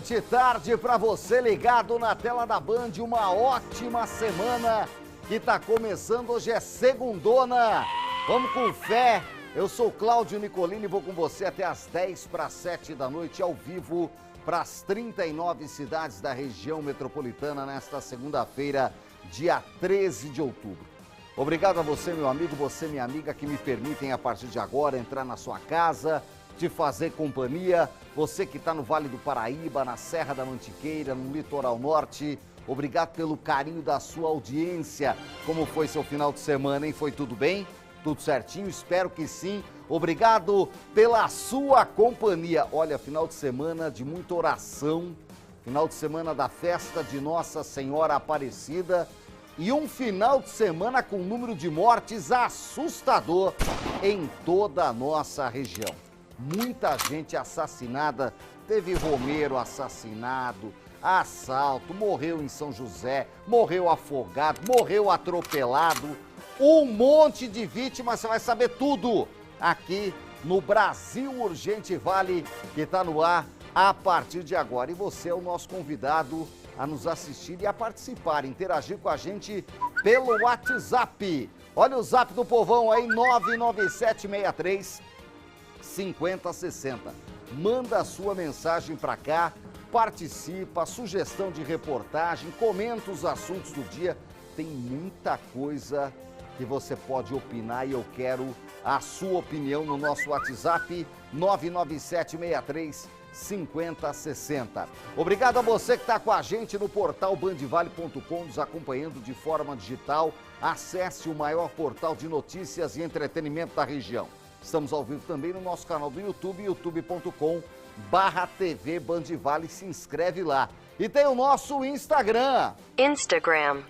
Excelente tarde para você ligado na tela da Band, uma ótima semana que está começando, hoje é segundona, vamos com fé. Eu sou Cláudio Nicolini e vou com você até às 10:50 da noite, ao vivo, para as 39 cidades da região metropolitana nesta segunda-feira, dia 13 de outubro. Obrigado a você, meu amigo, você, minha amiga, que me permitem a partir de agora entrar na sua casa, te fazer companhia. Você que está no Vale do Paraíba, na Serra da Mantiqueira, no Litoral Norte, obrigado pelo carinho da sua audiência. Como foi seu final de semana, hein? Foi tudo bem? Tudo certinho? Espero que sim. Obrigado pela sua companhia. Olha, final de semana de muita oração, final de semana da festa de Nossa Senhora Aparecida e um final de semana com um número de mortes assustador em toda a nossa região. Muita gente assassinada, teve Romero assassinado, assalto, morreu em São José, morreu afogado, morreu atropelado, um monte de vítimas, você vai saber tudo aqui no Brasil Urgente Vale, que está no ar a partir de agora. E você é o nosso convidado a nos assistir e a participar, interagir com a gente pelo WhatsApp. Olha o zap do povão aí, 99763-5060. Manda a sua mensagem para cá, participa, sugestão de reportagem, comenta os assuntos do dia. Tem muita coisa que você pode opinar e eu quero a sua opinião no nosso WhatsApp, 99763-5060. Obrigado a você que está com a gente no portal bandvale.com, nos acompanhando de forma digital. Acesse o maior portal de notícias e entretenimento da região. Estamos ao vivo também no nosso canal do YouTube, youtube.com/TV Bandvale. Se inscreve lá. E tem o nosso Instagram.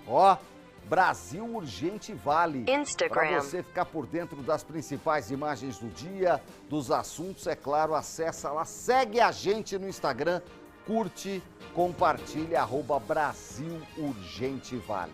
Ó, Brasil Urgente Vale. Para você ficar por dentro das principais imagens do dia, dos assuntos, é claro, acessa lá, segue a gente no Instagram, curte, compartilha, @Brasil Urgente Vale.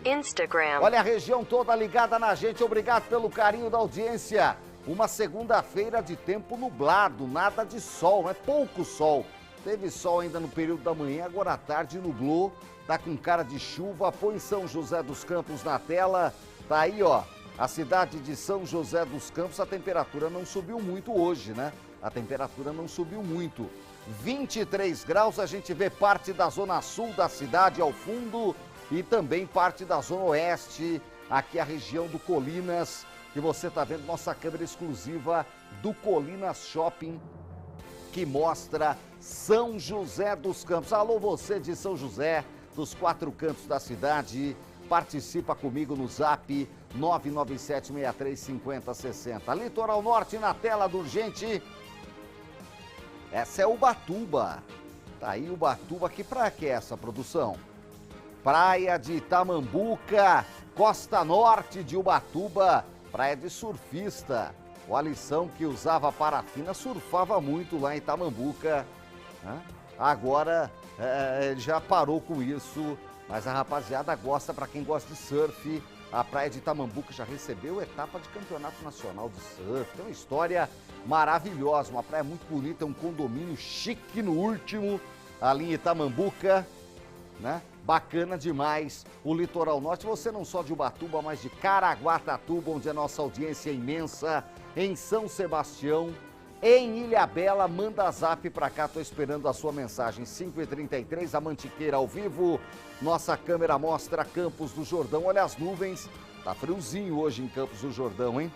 Olha a região toda ligada na gente, obrigado pelo carinho da audiência. Uma segunda-feira de tempo nublado, nada de sol, é pouco sol. Teve sol ainda no período da manhã, agora à tarde nublou, tá com cara de chuva. Põe São José dos Campos na tela, tá aí, ó, a cidade de São José dos Campos. A temperatura não subiu muito hoje, né? A temperatura não subiu muito. 23 graus, a gente vê parte da zona sul da cidade ao fundo e também parte da zona oeste, aqui a região do Colinas, que você está vendo, nossa câmera exclusiva do Colinas Shopping, que mostra São José dos Campos. Alô, você de São José, dos quatro cantos da cidade, participa comigo no zap 997635060. Litoral Norte na tela do Urgente. Essa é Ubatuba. Tá aí Ubatuba, que praia que é essa, produção? Praia de Itamambuca, costa norte de Ubatuba, praia de surfista. O Alisson, que usava parafina, surfava muito lá em Itamambuca, né? Agora ele já parou com isso, mas a rapaziada gosta, para quem gosta de surf. A praia de Itamambuca já recebeu etapa de campeonato nacional de surf. Tem uma história maravilhosa, uma praia muito bonita, um condomínio chique no último, ali em Itamambuca, né? Bacana demais o Litoral Norte, você não só de Ubatuba, mas de Caraguatatuba, onde a nossa audiência é imensa, em São Sebastião, em Ilhabela. Manda zap pra cá, tô esperando a sua mensagem. 5h33, a Mantiqueira ao vivo, nossa câmera mostra Campos do Jordão. Olha as nuvens, tá friozinho hoje em Campos do Jordão, hein?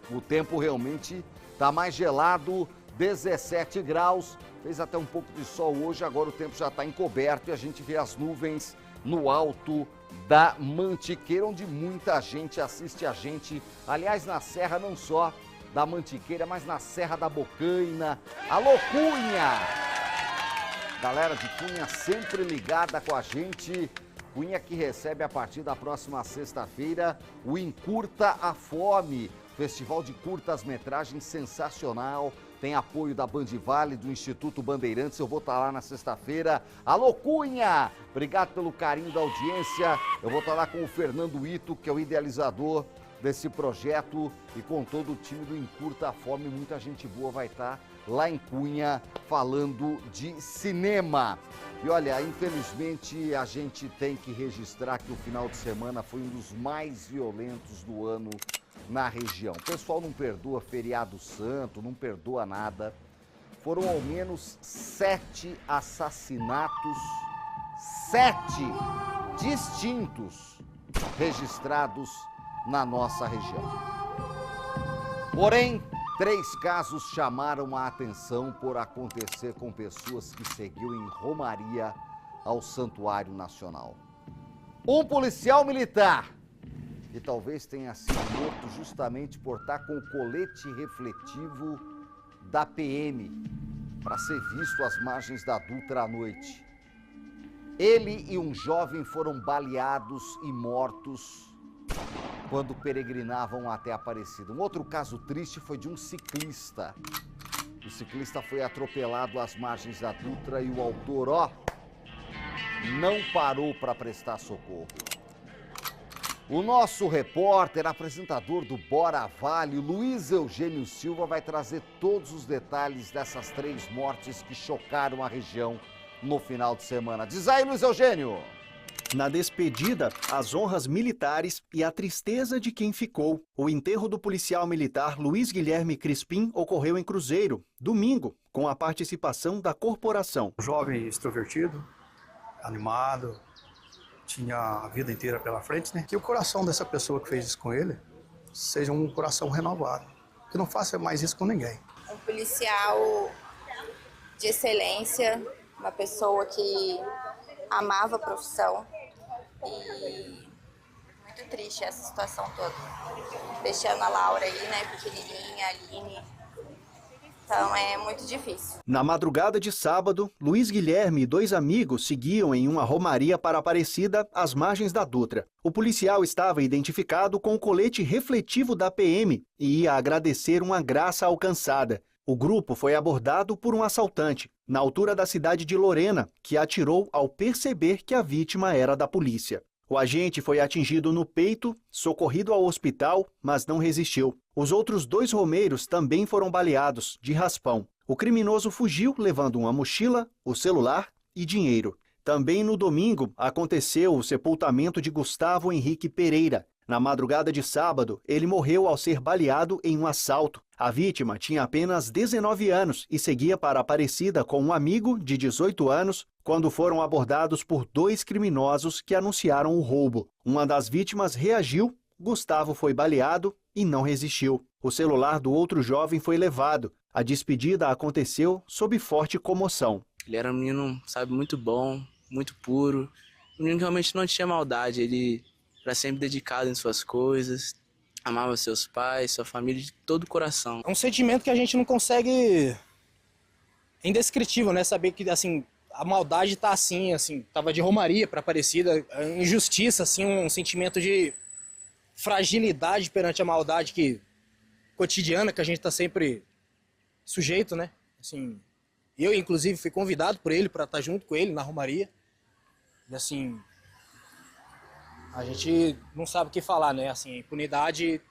O tempo realmente tá mais gelado, 17 graus, fez até um pouco de sol hoje, agora o tempo já está encoberto e a gente vê as nuvens no alto da Mantiqueira, onde muita gente assiste a gente, aliás, na serra não só da Mantiqueira, mas na Serra da Bocaina. Alô, Cunha! Galera de Cunha sempre ligada com a gente. Cunha que recebe a partir da próxima sexta-feira o Encurta a Fome, festival de curtas-metragens sensacional. Tem apoio da Bandvale, do Instituto Bandeirantes. Eu vou estar lá na sexta-feira. Alô, Cunha! Obrigado pelo carinho da audiência. Eu vou estar lá com o Fernando Ito, que é o idealizador desse projeto e com todo o time do Encurta a Fome. Muita gente boa vai estar lá em Cunha falando de cinema. E olha, infelizmente a gente tem que registrar que o final de semana foi um dos mais violentos do ano na região. O pessoal não perdoa feriado santo, não perdoa nada. Foram ao menos 7 assassinatos, 7 distintos registrados na nossa região. Porém, 3 casos chamaram a atenção por acontecer com pessoas que seguiam em romaria ao Santuário Nacional. Um policial militar, que talvez tenha sido morto justamente por estar com o colete refletivo da PM, para ser visto às margens da Dutra à noite. Ele e um jovem foram baleados e mortos quando peregrinavam até Aparecida. Um outro caso triste foi de um ciclista. O ciclista foi atropelado às margens da Dutra e o autor, não parou para prestar socorro. O nosso repórter, apresentador do Bora Vale, Luiz Eugênio Silva, vai trazer todos os detalhes dessas 3 mortes que chocaram a região no final de semana. Diz aí, Luiz Eugênio! Na despedida, as honras militares e a tristeza de quem ficou. O enterro do policial militar Luiz Guilherme Crispim ocorreu em Cruzeiro, domingo, com a participação da corporação. Jovem extrovertido, animado, tinha a vida inteira pela frente, né? Que o coração dessa pessoa que fez isso com ele seja um coração renovado, que não faça mais isso com ninguém. Um policial de excelência, uma pessoa que amava a profissão e muito triste essa situação toda. Deixando a Laura aí, né, pequenininha, a Aline. Então é muito difícil. Na madrugada de sábado, Luiz Guilherme e 2 amigos seguiam em uma romaria para Aparecida às margens da Dutra. O policial estava identificado com o colete refletivo da PM e ia agradecer uma graça alcançada. O grupo foi abordado por um assaltante, na altura da cidade de Lorena, que atirou ao perceber que a vítima era da polícia. O agente foi atingido no peito, socorrido ao hospital, mas não resistiu. Os outros 2 romeiros também foram baleados, de raspão. O criminoso fugiu levando uma mochila, o celular e dinheiro. Também no domingo aconteceu o sepultamento de Gustavo Henrique Pereira. Na madrugada de sábado, ele morreu ao ser baleado em um assalto. A vítima tinha apenas 19 anos e seguia para Aparecida com um amigo de 18 anos, quando foram abordados por 2 criminosos que anunciaram o roubo. Uma das vítimas reagiu, Gustavo foi baleado e não resistiu. O celular do outro jovem foi levado. A despedida aconteceu sob forte comoção. Ele era um menino, muito bom, muito puro. Um menino que realmente não tinha maldade, ele era sempre dedicado em suas coisas, amava seus pais, sua família de todo o coração. É um sentimento que a gente não consegue... É indescritível, né? Saber que, assim, a maldade tá assim, tava de romaria para Aparecida, a injustiça, assim, um sentimento de fragilidade perante a maldade cotidiana que a gente tá sempre sujeito, né? Assim, eu, inclusive, fui convidado por ele para estar junto com ele na romaria. E, assim, a gente não sabe o que falar, né? Assim, a impunidade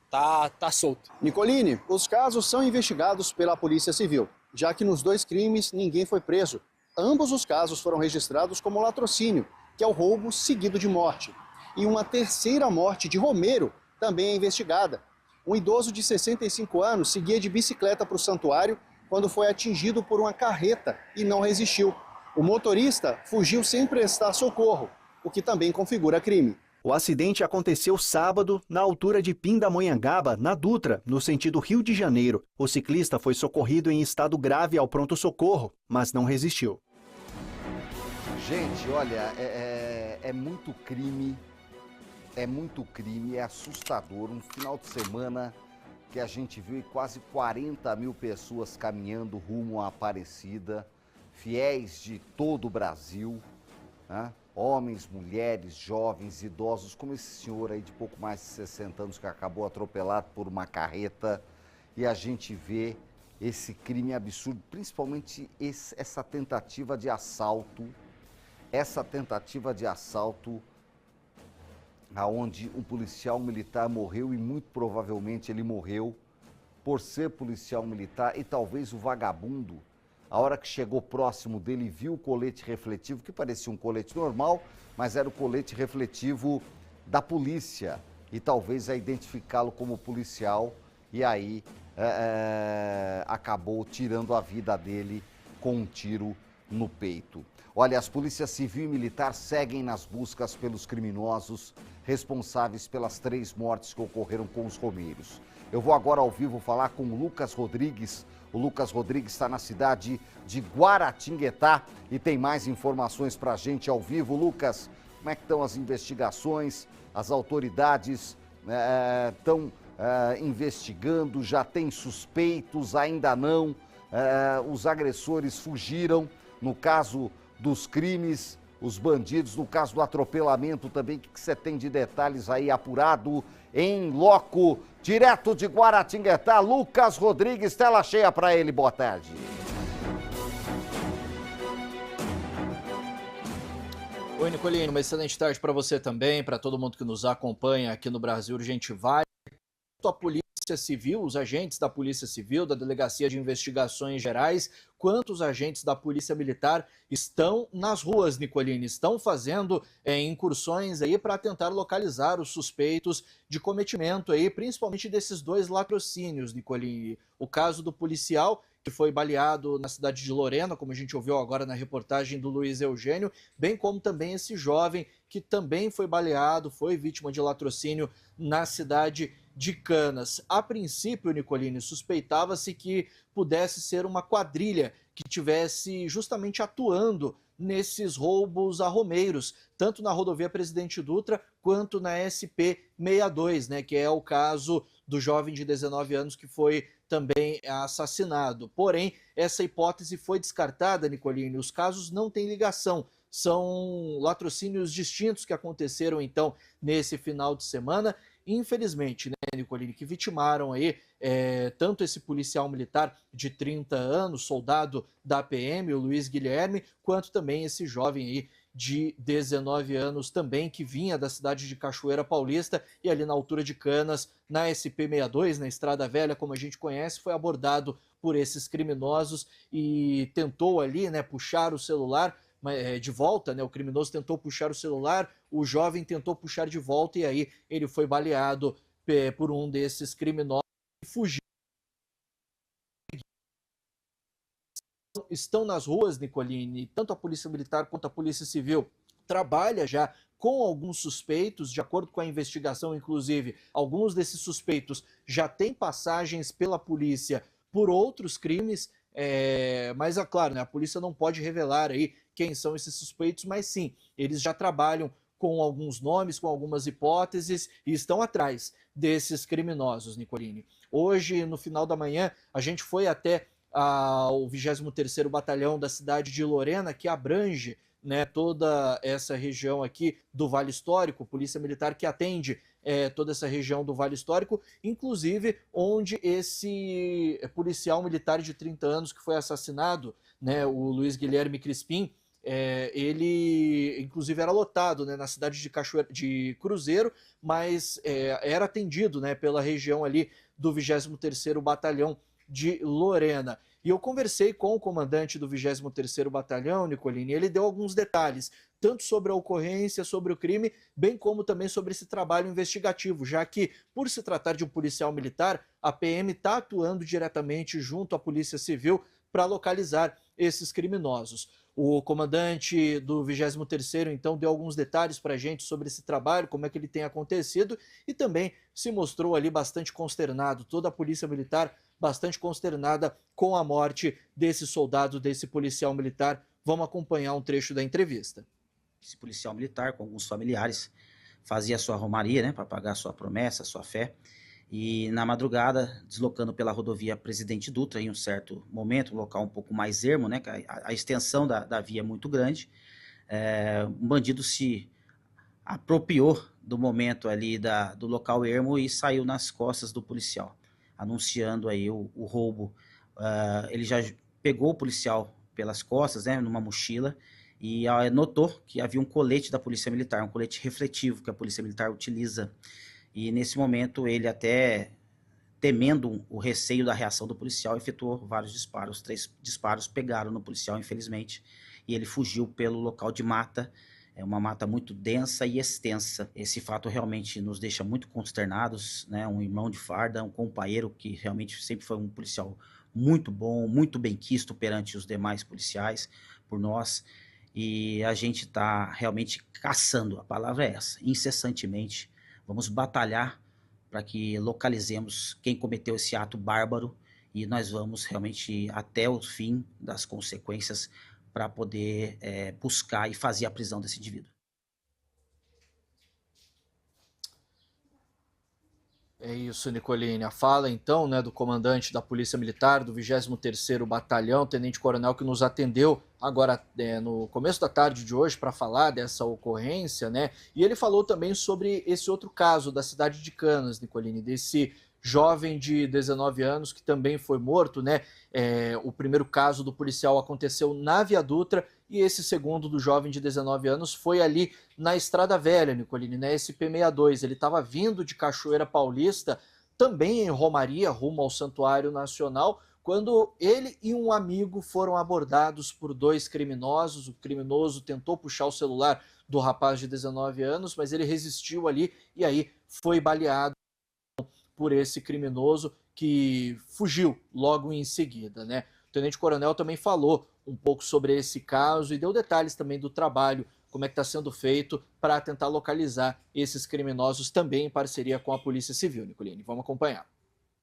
tá solta. Nicoline, os casos são investigados pela Polícia Civil, já que nos 2 crimes ninguém foi preso. Ambos os casos foram registrados como latrocínio, que é o roubo seguido de morte. E uma terceira morte de Romeiro também é investigada. Um idoso de 65 anos seguia de bicicleta para o santuário quando foi atingido por uma carreta e não resistiu. O motorista fugiu sem prestar socorro, o que também configura crime. O acidente aconteceu sábado, na altura de Pindamonhangaba, na Dutra, no sentido Rio de Janeiro. O ciclista foi socorrido em estado grave ao pronto-socorro, mas não resistiu. Gente, olha, é muito crime, é assustador. Um final de semana que a gente viu quase 40 mil pessoas caminhando rumo à Aparecida, fiéis de todo o Brasil, né? Homens, mulheres, jovens, idosos, como esse senhor aí de pouco mais de 60 anos que acabou atropelado por uma carreta. E a gente vê esse crime absurdo, principalmente essa tentativa de assalto. Essa tentativa de assalto aonde um policial militar morreu e muito provavelmente ele morreu por ser policial militar e talvez o vagabundo, a hora que chegou próximo dele, viu o colete refletivo, que parecia um colete normal, mas era o colete refletivo da polícia e talvez a identificá-lo como policial e aí acabou tirando a vida dele com um tiro no peito. Olha, as polícias civil e militar seguem nas buscas pelos criminosos responsáveis pelas 3 mortes que ocorreram com os romeiros. Eu vou agora ao vivo falar com o Lucas Rodrigues. O Lucas Rodrigues está na cidade de Guaratinguetá e tem mais informações para a gente ao vivo. Lucas, como é que estão as investigações? As autoridades estão investigando, já tem suspeitos, ainda não. Os agressores fugiram. No caso dos crimes, os bandidos, no caso do atropelamento também, o que você tem de detalhes aí apurado em loco, direto de Guaratinguetá, Lucas Rodrigues, tela cheia para ele, boa tarde. Oi, Nicolino, uma excelente tarde para você também, para todo mundo que nos acompanha aqui no Brasil Urgente Vale. A Polícia Civil, os agentes da Polícia Civil, da Delegacia de Investigações Gerais, quanto os agentes da Polícia Militar estão nas ruas, Nicolini, estão fazendo incursões aí para tentar localizar os suspeitos de cometimento aí, principalmente desses 2 latrocínios, Nicolini. O caso do policial que foi baleado na cidade de Lorena, como a gente ouviu agora na reportagem do Luiz Eugênio, bem como também esse jovem que também foi baleado, foi vítima de latrocínio na cidade de Canas. A princípio, Nicolini, suspeitava-se que pudesse ser uma quadrilha que tivesse justamente atuando nesses roubos a romeiros, tanto na rodovia Presidente Dutra quanto na SP-62, né, que é o caso do jovem de 19 anos que foi também assassinado. Porém, essa hipótese foi descartada, Nicolini. Os casos não têm ligação. São latrocínios distintos que aconteceram, então, nesse final de semana. Infelizmente, né, Nicolini, que vitimaram aí tanto esse policial militar de 30 anos, soldado da PM, o Luiz Guilherme, quanto também esse jovem aí de 19 anos também, que vinha da cidade de Cachoeira Paulista e ali na altura de Canas, na SP-62, na Estrada Velha, como a gente conhece, foi abordado por esses criminosos e tentou ali, né, puxar o celular de volta, né? O criminoso tentou puxar o celular, o jovem tentou puxar de volta e aí ele foi baleado por um desses criminosos e fugiu. Estão nas ruas, Nicolini, tanto a Polícia Militar quanto a Polícia Civil trabalha já com alguns suspeitos, de acordo com a investigação, inclusive, alguns desses suspeitos já têm passagens pela polícia por outros crimes, mas é claro, né, a polícia não pode revelar aí quem são esses suspeitos, mas sim, eles já trabalham com alguns nomes, com algumas hipóteses e estão atrás desses criminosos, Nicolini. Hoje, no final da manhã, a gente foi até o 23º Batalhão da cidade de Lorena, que abrange, né, toda essa região aqui do Vale Histórico, Polícia Militar que atende toda essa região do Vale Histórico, inclusive onde esse policial militar de 30 anos que foi assassinado, né, o Luiz Guilherme Crispim, ele inclusive era lotado, né, na cidade de Cruzeiro, mas era atendido, né, pela região ali do 23º Batalhão de Lorena. E eu conversei com o comandante do 23º Batalhão, Nicolini, e ele deu alguns detalhes, tanto sobre a ocorrência, sobre o crime, bem como também sobre esse trabalho investigativo, já que, por se tratar de um policial militar, a PM está atuando diretamente junto à Polícia Civil para localizar esses criminosos. O comandante do 23º, então, deu alguns detalhes para a gente sobre esse trabalho, como é que ele tem acontecido, e também se mostrou ali bastante consternado, toda a Polícia Militar bastante consternada com a morte desse soldado, desse policial militar. Vamos acompanhar um trecho da entrevista. Esse policial militar, com alguns familiares, fazia a sua romaria, né, para pagar a sua promessa, a sua fé, e na madrugada, deslocando pela rodovia Presidente Dutra, em um certo momento, um local um pouco mais ermo, né, que a extensão da via é muito grande, um bandido se apropriou do momento ali do local ermo e saiu nas costas do policial, anunciando aí o roubo. Ele já pegou o policial pelas costas, né, numa mochila, e notou que havia um colete da Polícia Militar, um colete refletivo que a Polícia Militar utiliza. E nesse momento ele, até temendo o receio da reação do policial, efetuou vários disparos. 3 disparos pegaram no policial, infelizmente, e ele fugiu pelo local de mata. É uma mata muito densa e extensa. Esse fato realmente nos deixa muito consternados, né? Um irmão de farda, um companheiro que realmente sempre foi um policial muito bom, muito benquisto perante os demais policiais, por nós. E a gente está realmente caçando, a palavra é essa, incessantemente. Vamos batalhar para que localizemos quem cometeu esse ato bárbaro e nós vamos realmente até o fim das consequências para poder buscar e fazer a prisão desse indivíduo. É isso, Nicolini. A fala, então, né, do comandante da Polícia Militar do 23º Batalhão, tenente-coronel, que nos atendeu agora no começo da tarde de hoje para falar dessa ocorrência, né? E ele falou também sobre esse outro caso da cidade de Canas, Nicolini, desse jovem de 19 anos que também foi morto, né? O primeiro caso do policial aconteceu na Via Dutra e esse segundo do jovem de 19 anos foi ali na Estrada Velha, Nicolini, né? SP62. Ele estava vindo de Cachoeira Paulista, também em Romaria, rumo ao Santuário Nacional, quando ele e um amigo foram abordados por 2 criminosos. O criminoso tentou puxar o celular do rapaz de 19 anos, mas ele resistiu ali e aí foi baleado por esse criminoso que fugiu logo em seguida, né? O tenente-coronel também falou um pouco sobre esse caso e deu detalhes também do trabalho, como é que está sendo feito para tentar localizar esses criminosos também em parceria com a Polícia Civil, Nicolini. Vamos acompanhar.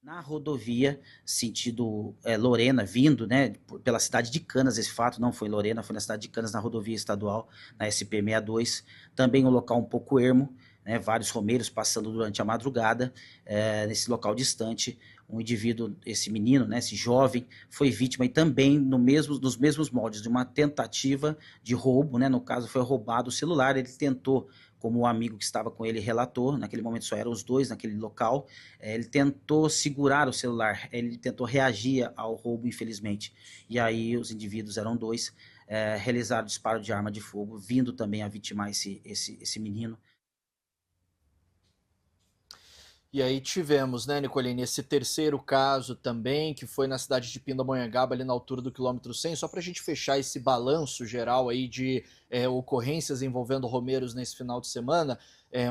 Na rodovia, sentido Lorena, vindo, né, pela cidade de Canas, esse fato não foi Lorena, foi na cidade de Canas, na rodovia estadual, na SP62, também um local um pouco ermo, né, vários romeiros passando durante a madrugada, nesse local distante, um indivíduo, esse menino, né, esse jovem, foi vítima e também nos mesmos moldes de uma tentativa de roubo, né, no caso foi roubado o celular, ele tentou, como o amigo que estava com ele relatou, naquele momento só eram os 2 naquele local, ele tentou segurar o celular, ele tentou reagir ao roubo, infelizmente, e aí os indivíduos eram 2, realizaram disparo de arma de fogo, vindo também a vitimar esse menino. E aí tivemos, né, Nicolini, esse terceiro caso também, que foi na cidade de Pindamonhangaba, ali na altura do quilômetro 100, só para a gente fechar esse balanço geral aí de ocorrências envolvendo romeiros nesse final de semana.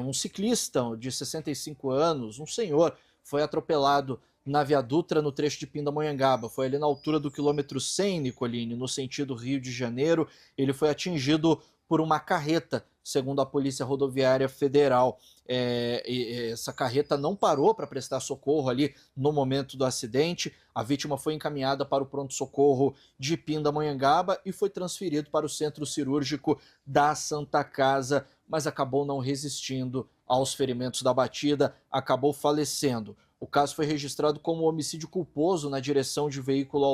Um ciclista de 65 anos, um senhor, foi atropelado na Via Dutra, no trecho de Pindamonhangaba. Foi ali na altura do quilômetro 100, Nicolini, no sentido Rio de Janeiro. Ele foi atingido por uma carreta, segundo a Polícia Rodoviária Federal. Essa carreta não parou para prestar socorro ali no momento do acidente. A vítima foi encaminhada para o pronto-socorro de Pindamonhangaba e foi transferido para o centro cirúrgico da Santa Casa, mas acabou não resistindo aos ferimentos da batida, acabou falecendo. O caso foi registrado como homicídio culposo na direção de veículo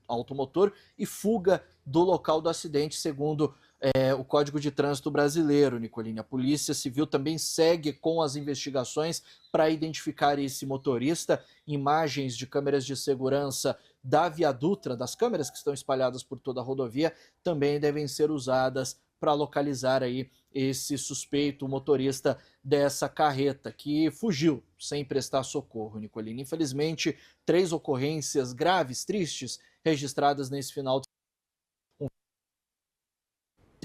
automotor e fuga do local do acidente, segundo o Código de Trânsito Brasileiro, Nicolini. A Polícia Civil também segue com as investigações para identificar esse motorista. Imagens de câmeras de segurança da Via Dutra, das câmeras que estão espalhadas por toda a rodovia, também devem ser usadas para localizar aí esse suspeito, o motorista dessa carreta, que fugiu sem prestar socorro, Nicolini. Infelizmente, 3 ocorrências graves, tristes, registradas nesse final de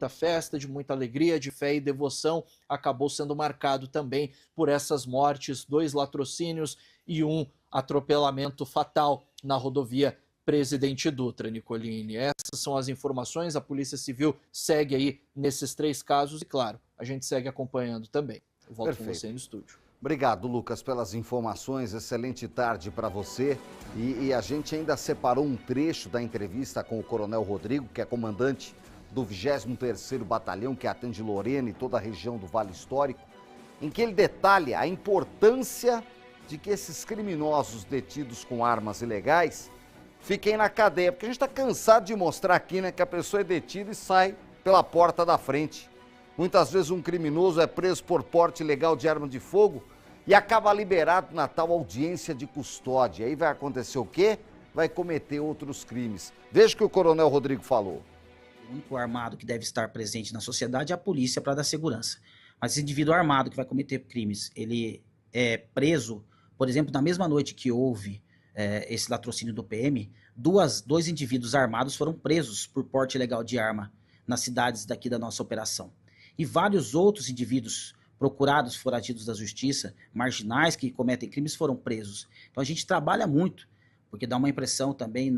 festa, de muita alegria, de fé e devoção, acabou sendo marcado também por essas mortes, 2 latrocínios e um atropelamento fatal na rodovia Presidente Dutra, Nicolini. Essas são as informações, a Polícia Civil segue aí nesses 3 casos e, claro, a gente segue acompanhando também. Eu volto com você no estúdio. Obrigado, Lucas, pelas informações. Excelente tarde para você. E a gente ainda separou um trecho da entrevista com o Coronel Rodrigo, que é comandante do 23º Batalhão, que atende Lorena e toda a região do Vale Histórico, em que ele detalha a importância de que esses criminosos detidos com armas ilegais fiquem na cadeia, porque a gente está cansado de mostrar aqui, né, que a pessoa é detida e sai pela porta da frente. Muitas vezes um criminoso é preso por porte ilegal de arma de fogo e acaba liberado na tal audiência de custódia. Aí vai acontecer o quê? Vai cometer outros crimes. Veja o que o Coronel Rodrigo falou. O único armado que deve estar presente na sociedade é a polícia para dar segurança. Mas esse indivíduo armado que vai cometer crimes, ele é preso, por exemplo, na mesma noite que houve esse latrocínio do PM, dois indivíduos armados foram presos por porte ilegal de arma nas cidades daqui da nossa operação. E vários outros indivíduos procurados, foragidos da justiça, marginais que cometem crimes, foram presos. Então a gente trabalha muito, porque dá uma impressão também,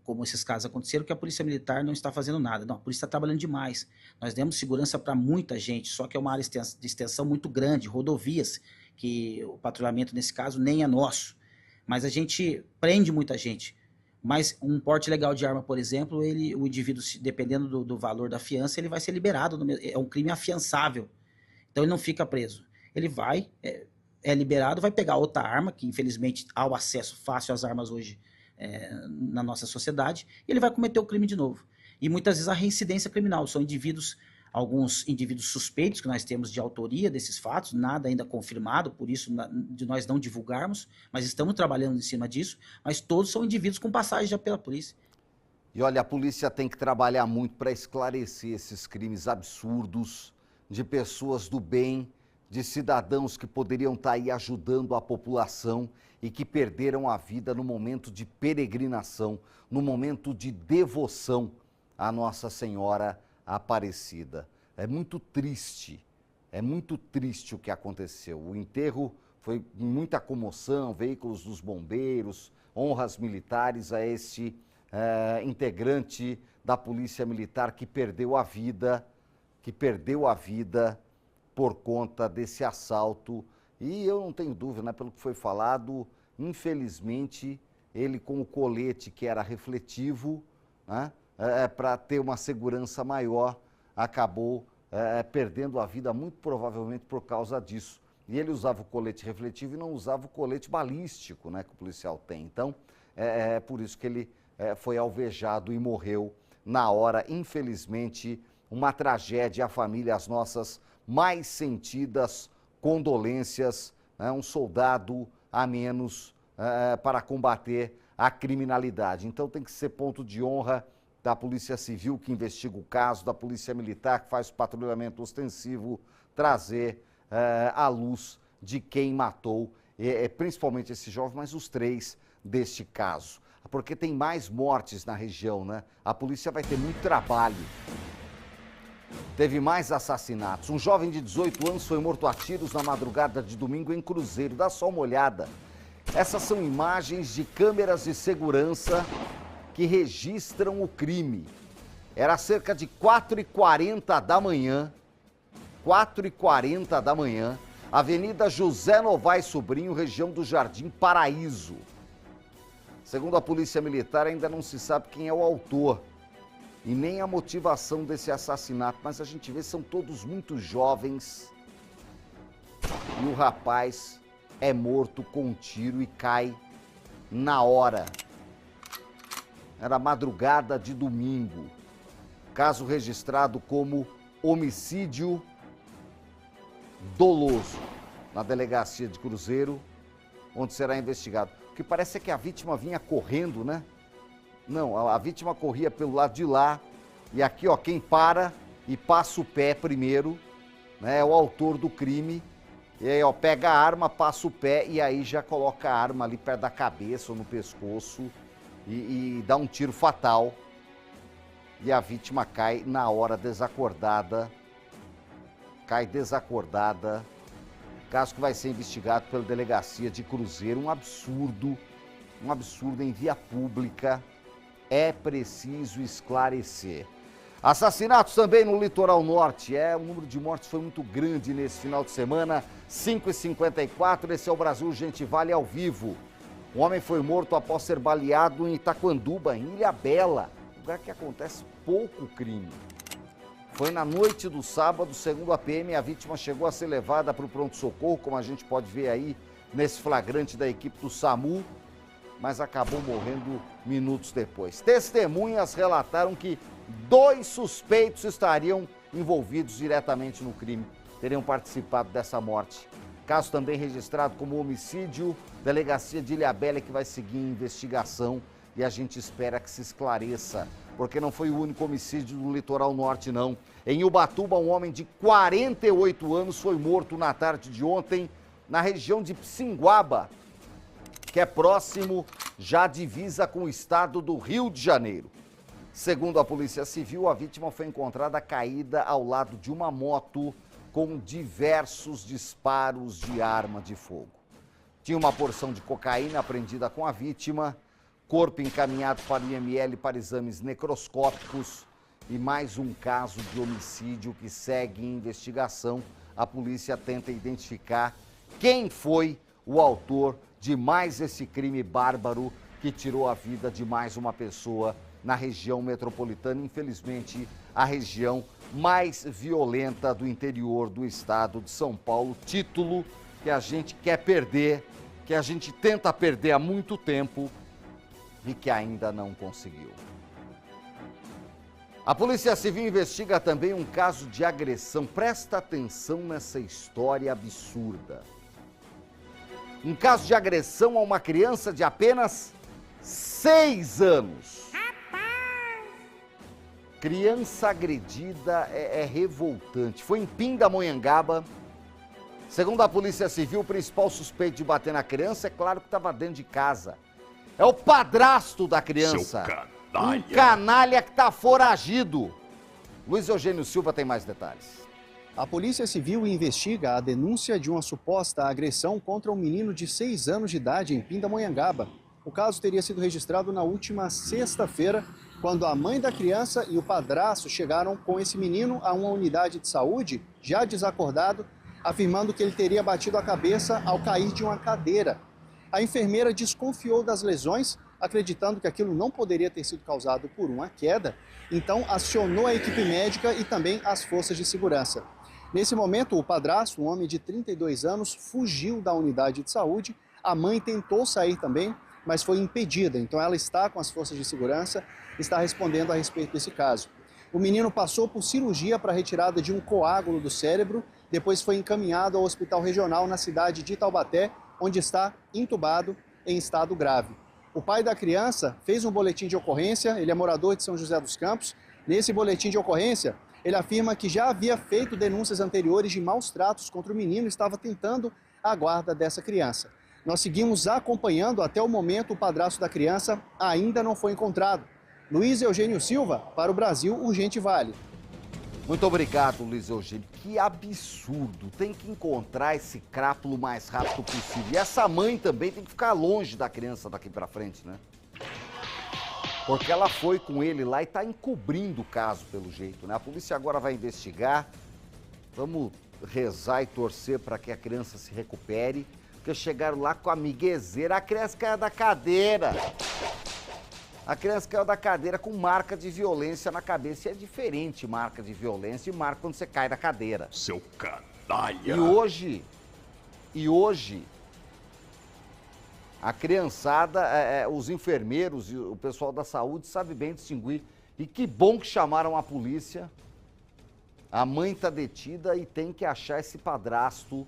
como esses casos aconteceram, que a Polícia Militar não está fazendo nada. Não, a polícia está trabalhando demais. Nós demos segurança para muita gente, só que é uma área de extensão muito grande, rodovias, que o patrulhamento nesse caso nem é nosso. Mas a gente prende muita gente. Mas um porte legal de arma, por exemplo, o indivíduo, dependendo do valor da fiança, ele vai ser liberado. É um crime afiançável. Então ele não fica preso. Ele vai, é liberado, vai pegar outra arma, que infelizmente há o acesso fácil às armas hoje na nossa sociedade, e ele vai cometer o crime de novo. E muitas vezes a reincidência criminal. São alguns indivíduos suspeitos que nós temos de autoria desses fatos, nada ainda confirmado, por isso de nós não divulgarmos, mas estamos trabalhando em cima disso, mas todos são indivíduos com passagem já pela polícia. E olha, a polícia tem que trabalhar muito para esclarecer esses crimes absurdos de pessoas do bem, de cidadãos que poderiam estar aí ajudando a população e que perderam a vida no momento de peregrinação, no momento de devoção à Nossa Senhora Aparecida. É muito triste o que aconteceu. O enterro foi muita comoção, veículos dos bombeiros, honras militares a este integrante da Polícia Militar que perdeu a vida por conta desse assalto. E eu não tenho dúvida, né, pelo que foi falado, infelizmente, ele com o colete que era refletivo, né, para ter uma segurança maior, acabou perdendo a vida, muito provavelmente por causa disso. E ele usava o colete refletivo e não usava o colete balístico, né, que o policial tem. Então, é por isso que ele foi alvejado e morreu na hora. Infelizmente, uma tragédia. A família, as nossas mais sentidas condolências, né, um soldado a menos para combater a criminalidade. Então tem que ser ponto de honra da Polícia Civil, que investiga o caso, da Polícia Militar, que faz o patrulhamento ostensivo, trazer à luz de quem matou, principalmente esse jovem, mas os 3 deste caso. Porque tem mais mortes na região, né? A polícia vai ter muito trabalho. Teve mais assassinatos. Um jovem de 18 anos foi morto a tiros na madrugada de domingo em Cruzeiro. Dá só uma olhada. Essas são imagens de câmeras de segurança que registram o crime. Era cerca de 4h40 da manhã, 4h40 da manhã, Avenida José Novaes Sobrinho, região do Jardim Paraíso. Segundo a Polícia Militar, ainda não se sabe quem é o autor e nem a motivação desse assassinato, mas a gente vê, são todos muito jovens e o rapaz é morto com um tiro e cai na hora. Era madrugada de domingo. Caso registrado como homicídio doloso na delegacia de Cruzeiro, onde será investigado. O que parece é que a vítima vinha correndo, né? Não, a vítima corria pelo lado de lá e aqui, ó, quem para e passa o pé primeiro, né, é o autor do crime. E aí, ó, pega a arma, passa o pé e aí já coloca a arma ali perto da cabeça ou no pescoço e dá um tiro fatal. E a vítima cai na hora desacordada. Cai desacordada. Caso que vai ser investigado pela delegacia de Cruzeiro. Um absurdo em via pública. É preciso esclarecer. Assassinatos também no litoral norte. O número de mortes foi muito grande nesse final de semana. 5h54, esse é o Brasil Gente Vale ao vivo. Um homem foi morto após ser baleado em Itaquanduba, em Ilhabela, lugar que acontece pouco crime. Foi na noite do sábado, segundo a PM, a vítima chegou a ser levada para o pronto-socorro, como a gente pode ver aí nesse flagrante da equipe do SAMU, mas acabou morrendo minutos depois. Testemunhas relataram que 2 suspeitos estariam envolvidos diretamente no crime, teriam participado dessa morte. Caso também registrado como homicídio, delegacia de Ilhabela que vai seguir a investigação e a gente espera que se esclareça, porque não foi o único homicídio do litoral norte, não. Em Ubatuba, um homem de 48 anos foi morto na tarde de ontem, na região de Psinguaba, que é próximo, já divisa com o estado do Rio de Janeiro. Segundo a Polícia Civil, a vítima foi encontrada caída ao lado de uma moto com diversos disparos de arma de fogo. Tinha uma porção de cocaína apreendida com a vítima, corpo encaminhado para o IML para exames necroscópicos e mais um caso de homicídio que segue em investigação. A polícia tenta identificar quem foi o autor de mais esse crime bárbaro que tirou a vida de mais uma pessoa na região metropolitana, infelizmente a região mais violenta do interior do estado de São Paulo, título que a gente quer perder, que a gente tenta perder há muito tempo e que ainda não conseguiu. A Polícia Civil investiga também um caso de agressão. Presta atenção nessa história absurda. Um caso de agressão a uma criança de apenas 6 anos. Criança agredida é revoltante. Foi em Pindamonhangaba. Segundo a Polícia Civil, o principal suspeito de bater na criança, é claro que estava dentro de casa. É o padrasto da criança. Um canalha que está foragido. Luiz Eugênio Silva tem mais detalhes. A Polícia Civil investiga a denúncia de uma suposta agressão contra um menino de 6 anos de idade em Pindamonhangaba. O caso teria sido registrado na última sexta-feira, quando a mãe da criança e o padrasto chegaram com esse menino a uma unidade de saúde, já desacordado, afirmando que ele teria batido a cabeça ao cair de uma cadeira. A enfermeira desconfiou das lesões, acreditando que aquilo não poderia ter sido causado por uma queda, então acionou a equipe médica e também as forças de segurança. Nesse momento, o padrasto, um homem de 32 anos, fugiu da unidade de saúde. A mãe tentou sair também, mas foi impedida. Então ela está com as forças de segurança, está respondendo a respeito desse caso. O menino passou por cirurgia para retirada de um coágulo do cérebro, depois foi encaminhado ao hospital regional na cidade de Taubaté, onde está entubado em estado grave. O pai da criança fez um boletim de ocorrência, ele é morador de São José dos Campos. Nesse boletim de ocorrência, ele afirma que já havia feito denúncias anteriores de maus tratos contra o menino e estava tentando a guarda dessa criança. Nós seguimos acompanhando. Até o momento, o padrasto da criança ainda não foi encontrado. Luiz Eugênio Silva, para o Brasil Urgente Vale. Muito obrigado, Luiz Eugênio. Que absurdo. Tem que encontrar esse crápulo o mais rápido possível. E essa mãe também tem que ficar longe da criança daqui pra frente, né? Porque ela foi com ele lá e tá encobrindo o caso, pelo jeito, né? A polícia agora vai investigar. Vamos rezar e torcer para que a criança se recupere. Porque chegaram lá com a miguezeira, a criança caiu da cadeira. A criança caiu da cadeira com marca de violência na cabeça. E é diferente marca de violência e marca quando você cai da cadeira. Seu canalha! E hoje, a criançada, os enfermeiros e o pessoal da saúde sabe bem distinguir. E que bom que chamaram a polícia. A mãe está detida e tem que achar esse padrasto.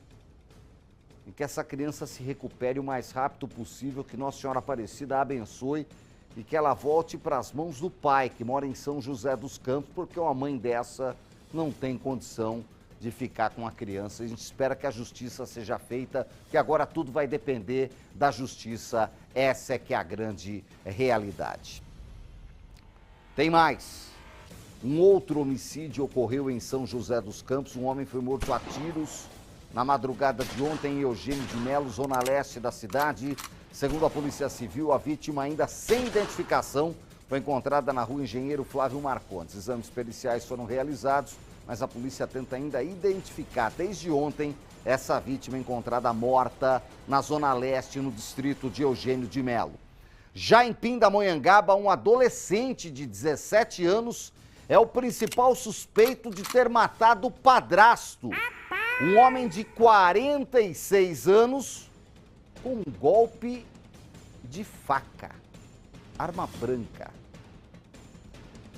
E que essa criança se recupere o mais rápido possível, que Nossa Senhora Aparecida a abençoe e que ela volte para as mãos do pai, que mora em São José dos Campos, porque uma mãe dessa não tem condição de ficar com a criança. A gente espera que a justiça seja feita, que agora tudo vai depender da justiça. Essa é que é a grande realidade. Tem mais. Um outro homicídio ocorreu em São José dos Campos. Um homem foi morto a tiros na madrugada de ontem em Eugênio de Melo, zona leste da cidade. Segundo a Polícia Civil, a vítima, ainda sem identificação, foi encontrada na rua Engenheiro Flávio Marcondes. Exames periciais foram realizados, mas a polícia tenta ainda identificar, desde ontem, essa vítima encontrada morta na zona leste, no distrito de Eugênio de Melo. Já em Pindamonhangaba, um adolescente de 17 anos é o principal suspeito de ter matado o padrasto. Um homem de 46 anos com um golpe de faca, arma branca.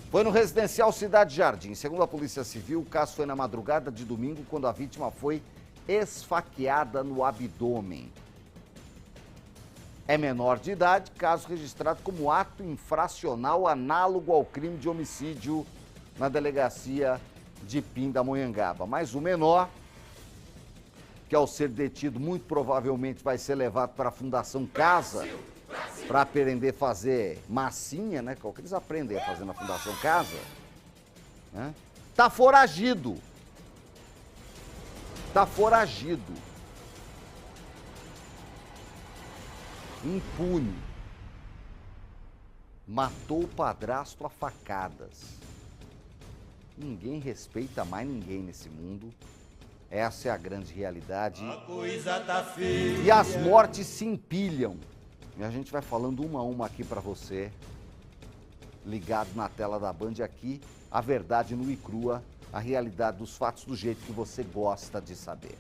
Foi no residencial Cidade Jardim. Segundo a Polícia Civil, o caso foi na madrugada de domingo, quando a vítima foi esfaqueada no abdômen. É menor de idade, caso registrado como ato infracional análogo ao crime de homicídio na delegacia de Pindamonhangaba. Mas o menor, que ao ser detido muito provavelmente vai ser levado para a Fundação Casa para aprender a fazer massinha, né? Que é o que eles aprendem a fazer na Fundação Casa, né? Tá foragido. Tá foragido. Impune. Matou o padrasto a facadas. Ninguém respeita mais ninguém nesse mundo. Essa é a grande realidade. A coisa tá feia. E as mortes se empilham. E a gente vai falando uma a uma aqui pra você. Ligado na tela da Band aqui, a verdade nua e crua, a realidade dos fatos do jeito que você gosta de saber.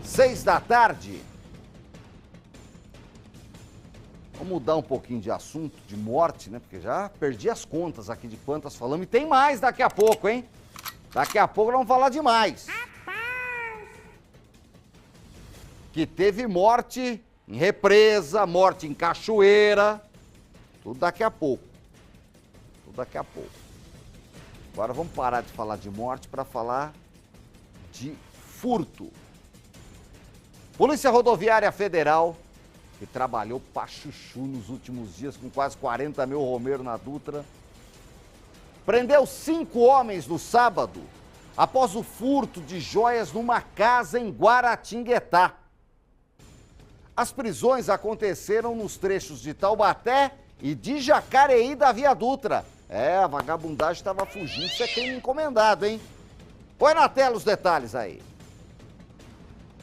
6 da tarde. Vamos mudar um pouquinho de assunto, de morte, né? Porque já perdi as contas aqui de quantas falamos. E tem mais daqui a pouco, hein? Daqui a pouco nós vamos falar de mais. Que teve morte em represa, morte em cachoeira. Tudo daqui a pouco. Tudo daqui a pouco. Agora vamos parar de falar de morte para falar de furto. Polícia Rodoviária Federal, que trabalhou pra chuchu nos últimos dias com quase 40 mil romeiros na Dutra, prendeu 5 homens no sábado após o furto de joias numa casa em Guaratinguetá. As prisões aconteceram nos trechos de Taubaté e de Jacareí da Via Dutra. A vagabundagem estava fugindo, isso é crime encomendado, hein? Põe na tela os detalhes aí.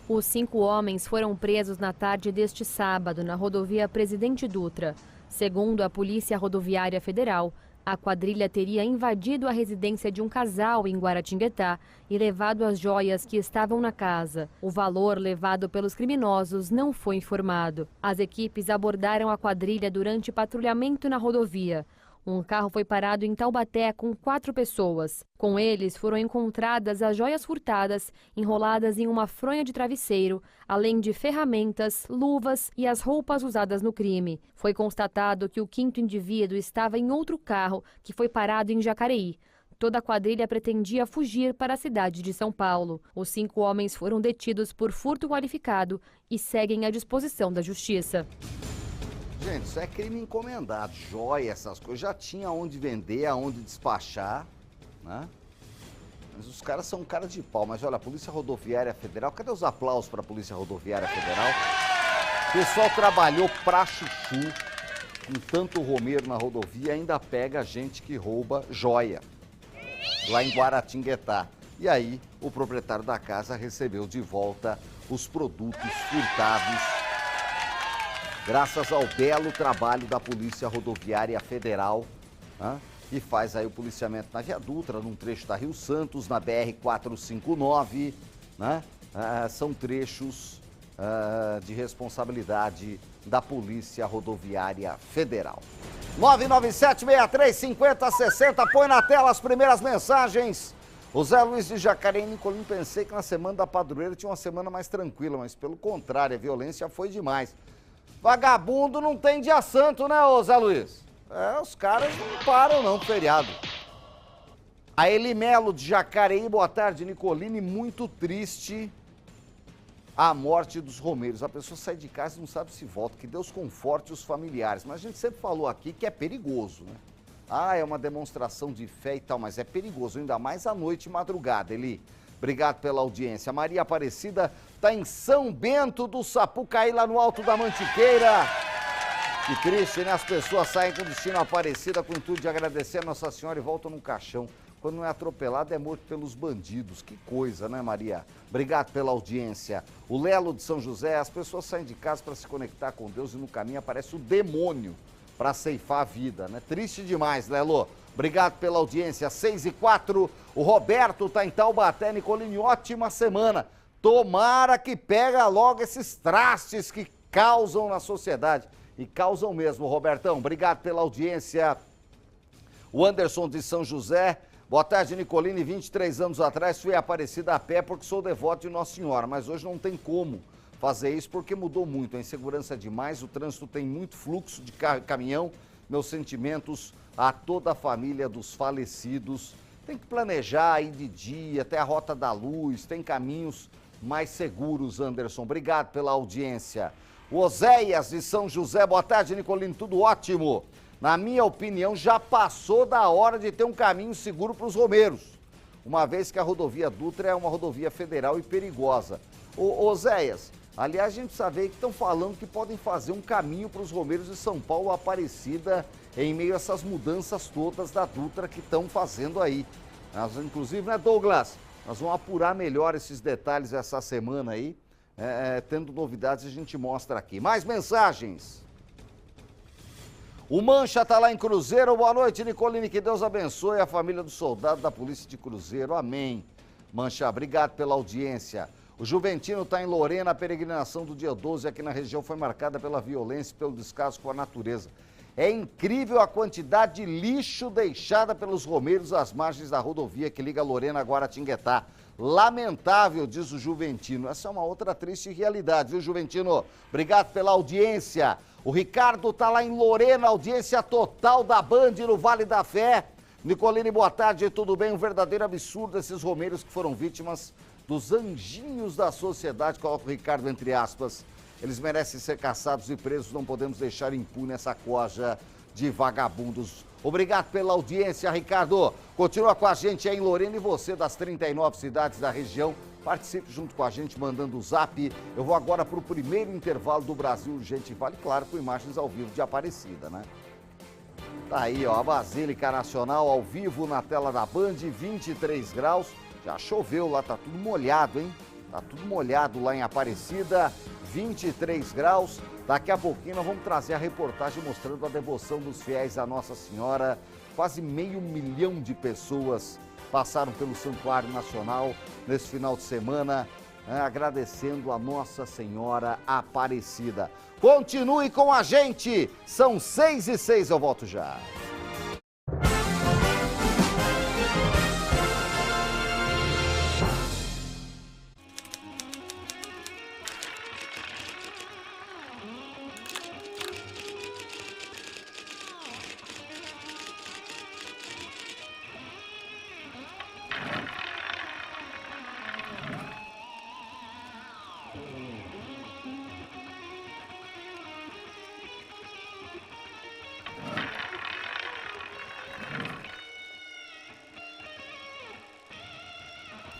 Os 5 homens foram presos na tarde deste sábado na rodovia Presidente Dutra. Segundo a Polícia Rodoviária Federal, a quadrilha teria invadido a residência de um casal em Guaratinguetá e levado as joias que estavam na casa. O valor levado pelos criminosos não foi informado. As equipes abordaram a quadrilha durante patrulhamento na rodovia. Um carro foi parado em Taubaté com 4 pessoas. Com eles foram encontradas as joias furtadas, enroladas em uma fronha de travesseiro, além de ferramentas, luvas e as roupas usadas no crime. Foi constatado que o 5º indivíduo estava em outro carro, que foi parado em Jacareí. Toda a quadrilha pretendia fugir para a cidade de São Paulo. Os 5 homens foram detidos por furto qualificado e seguem à disposição da Justiça. Gente, isso é crime encomendado, joia, essas coisas, já tinha onde vender, aonde despachar, né? Mas os caras são cara de pau. Mas olha, a Polícia Rodoviária Federal, cadê os aplausos para a Polícia Rodoviária Federal? O pessoal trabalhou pra chuchu, com tanto romeiro na rodovia, ainda pega gente que rouba joia, lá em Guaratinguetá. E aí, o proprietário da casa recebeu de volta os produtos furtados, graças ao belo trabalho da Polícia Rodoviária Federal, né, que faz aí o policiamento na Via Dutra, num trecho da Rio Santos, na BR-459, né? São trechos de responsabilidade da Polícia Rodoviária Federal. 997-63-50-60, põe na tela as primeiras mensagens. O Zé Luiz de Jacareí, Nicolino, pensei que na semana da padroeira tinha uma semana mais tranquila, mas pelo contrário, a violência foi demais. Vagabundo não tem dia santo, né, ô Zé Luiz? Os caras não param não pro feriado. A Elimelo de Jacareí, boa tarde, Nicolini, muito triste a morte dos romeiros. A pessoa sai de casa e não sabe se volta, que Deus conforte os familiares. Mas a gente sempre falou aqui que é perigoso, né? É uma demonstração de fé e tal, mas é perigoso, ainda mais à noite e madrugada, Eli. Obrigado pela audiência. Maria Aparecida está em São Bento do Sapucaí, lá no Alto da Mantiqueira. Que triste, né? As pessoas saem com destino Aparecida com o intuito de agradecer a Nossa Senhora e voltam no caixão. Quando não é atropelado, é morto pelos bandidos. Que coisa, né, Maria? Obrigado pela audiência. O Lelo de São José, as pessoas saem de casa para se conectar com Deus e no caminho aparece o demônio para ceifar a vida, né? Triste demais, Lelo. Obrigado pela audiência. 6h04, o Roberto tá em Taubaté. Nicolini, ótima semana. Tomara que pega logo esses trastes que causam na sociedade. E causam mesmo, Robertão. Obrigado pela audiência. O Anderson de São José, Boa tarde, Nicolini. 23 anos atrás fui a Aparecida a pé porque sou devoto de Nossa Senhora, mas hoje não tem como fazer isso porque mudou muito. A insegurança é demais, o trânsito tem muito fluxo de carro e caminhão. Meus sentimentos a toda a família dos falecidos. Tem que planejar ir de dia até a Rota da Luz, tem caminhos mais seguros, Anderson. Obrigado pela audiência. O Oséias de São José, boa tarde, Nicolino, tudo ótimo. Na minha opinião, já passou da hora de ter um caminho seguro para os romeiros, uma vez que a rodovia Dutra é uma rodovia federal e perigosa. Ô, Oséias, aliás, a gente precisa ver que estão falando que podem fazer um caminho para os romeiros de São Paulo Aparecida em meio a essas mudanças todas da Dutra que estão fazendo aí. Nós, inclusive, né, Douglas? Nós vamos apurar melhor esses detalhes essa semana aí. Tendo novidades, a gente mostra aqui. Mais mensagens. O Mancha está lá em Cruzeiro. Boa noite, Nicolini. Que Deus abençoe a família do soldado da Polícia de Cruzeiro. Amém. Mancha, obrigado pela audiência. O Juventino está em Lorena. A peregrinação do dia 12 aqui na região foi marcada pela violência e pelo descaso com a natureza. É incrível a quantidade de lixo deixada pelos romeiros às margens da rodovia que liga Lorena a Guaratinguetá. Lamentável, diz o Juventino. Essa é uma outra triste realidade, viu, Juventino? Obrigado pela audiência. O Ricardo está lá em Lorena, audiência total da Band no Vale da Fé. Nicolini, boa tarde, tudo bem? Um verdadeiro absurdo esses romeiros que foram vítimas dos anjinhos da sociedade, coloca o Ricardo entre aspas. Eles merecem ser caçados e presos, não podemos deixar impune essa coja de vagabundos. Obrigado pela audiência, Ricardo. Continua com a gente aí em Lorena e você das 39 cidades da região. Participe junto com a gente, mandando o zap. Eu vou agora para o primeiro intervalo do Brasil Urgente Vale, claro, com imagens ao vivo de Aparecida, né? Tá aí, ó, a Basílica Nacional ao vivo na tela da Band, 23 graus. Já choveu lá, tá tudo molhado, hein? Tá tudo molhado lá em Aparecida, 23 graus. Daqui a pouquinho nós vamos trazer a reportagem mostrando a devoção dos fiéis à Nossa Senhora. Quase 500 mil de pessoas passaram pelo Santuário Nacional nesse final de semana, agradecendo a Nossa Senhora Aparecida. Continue com a gente, são 6h06, eu volto já.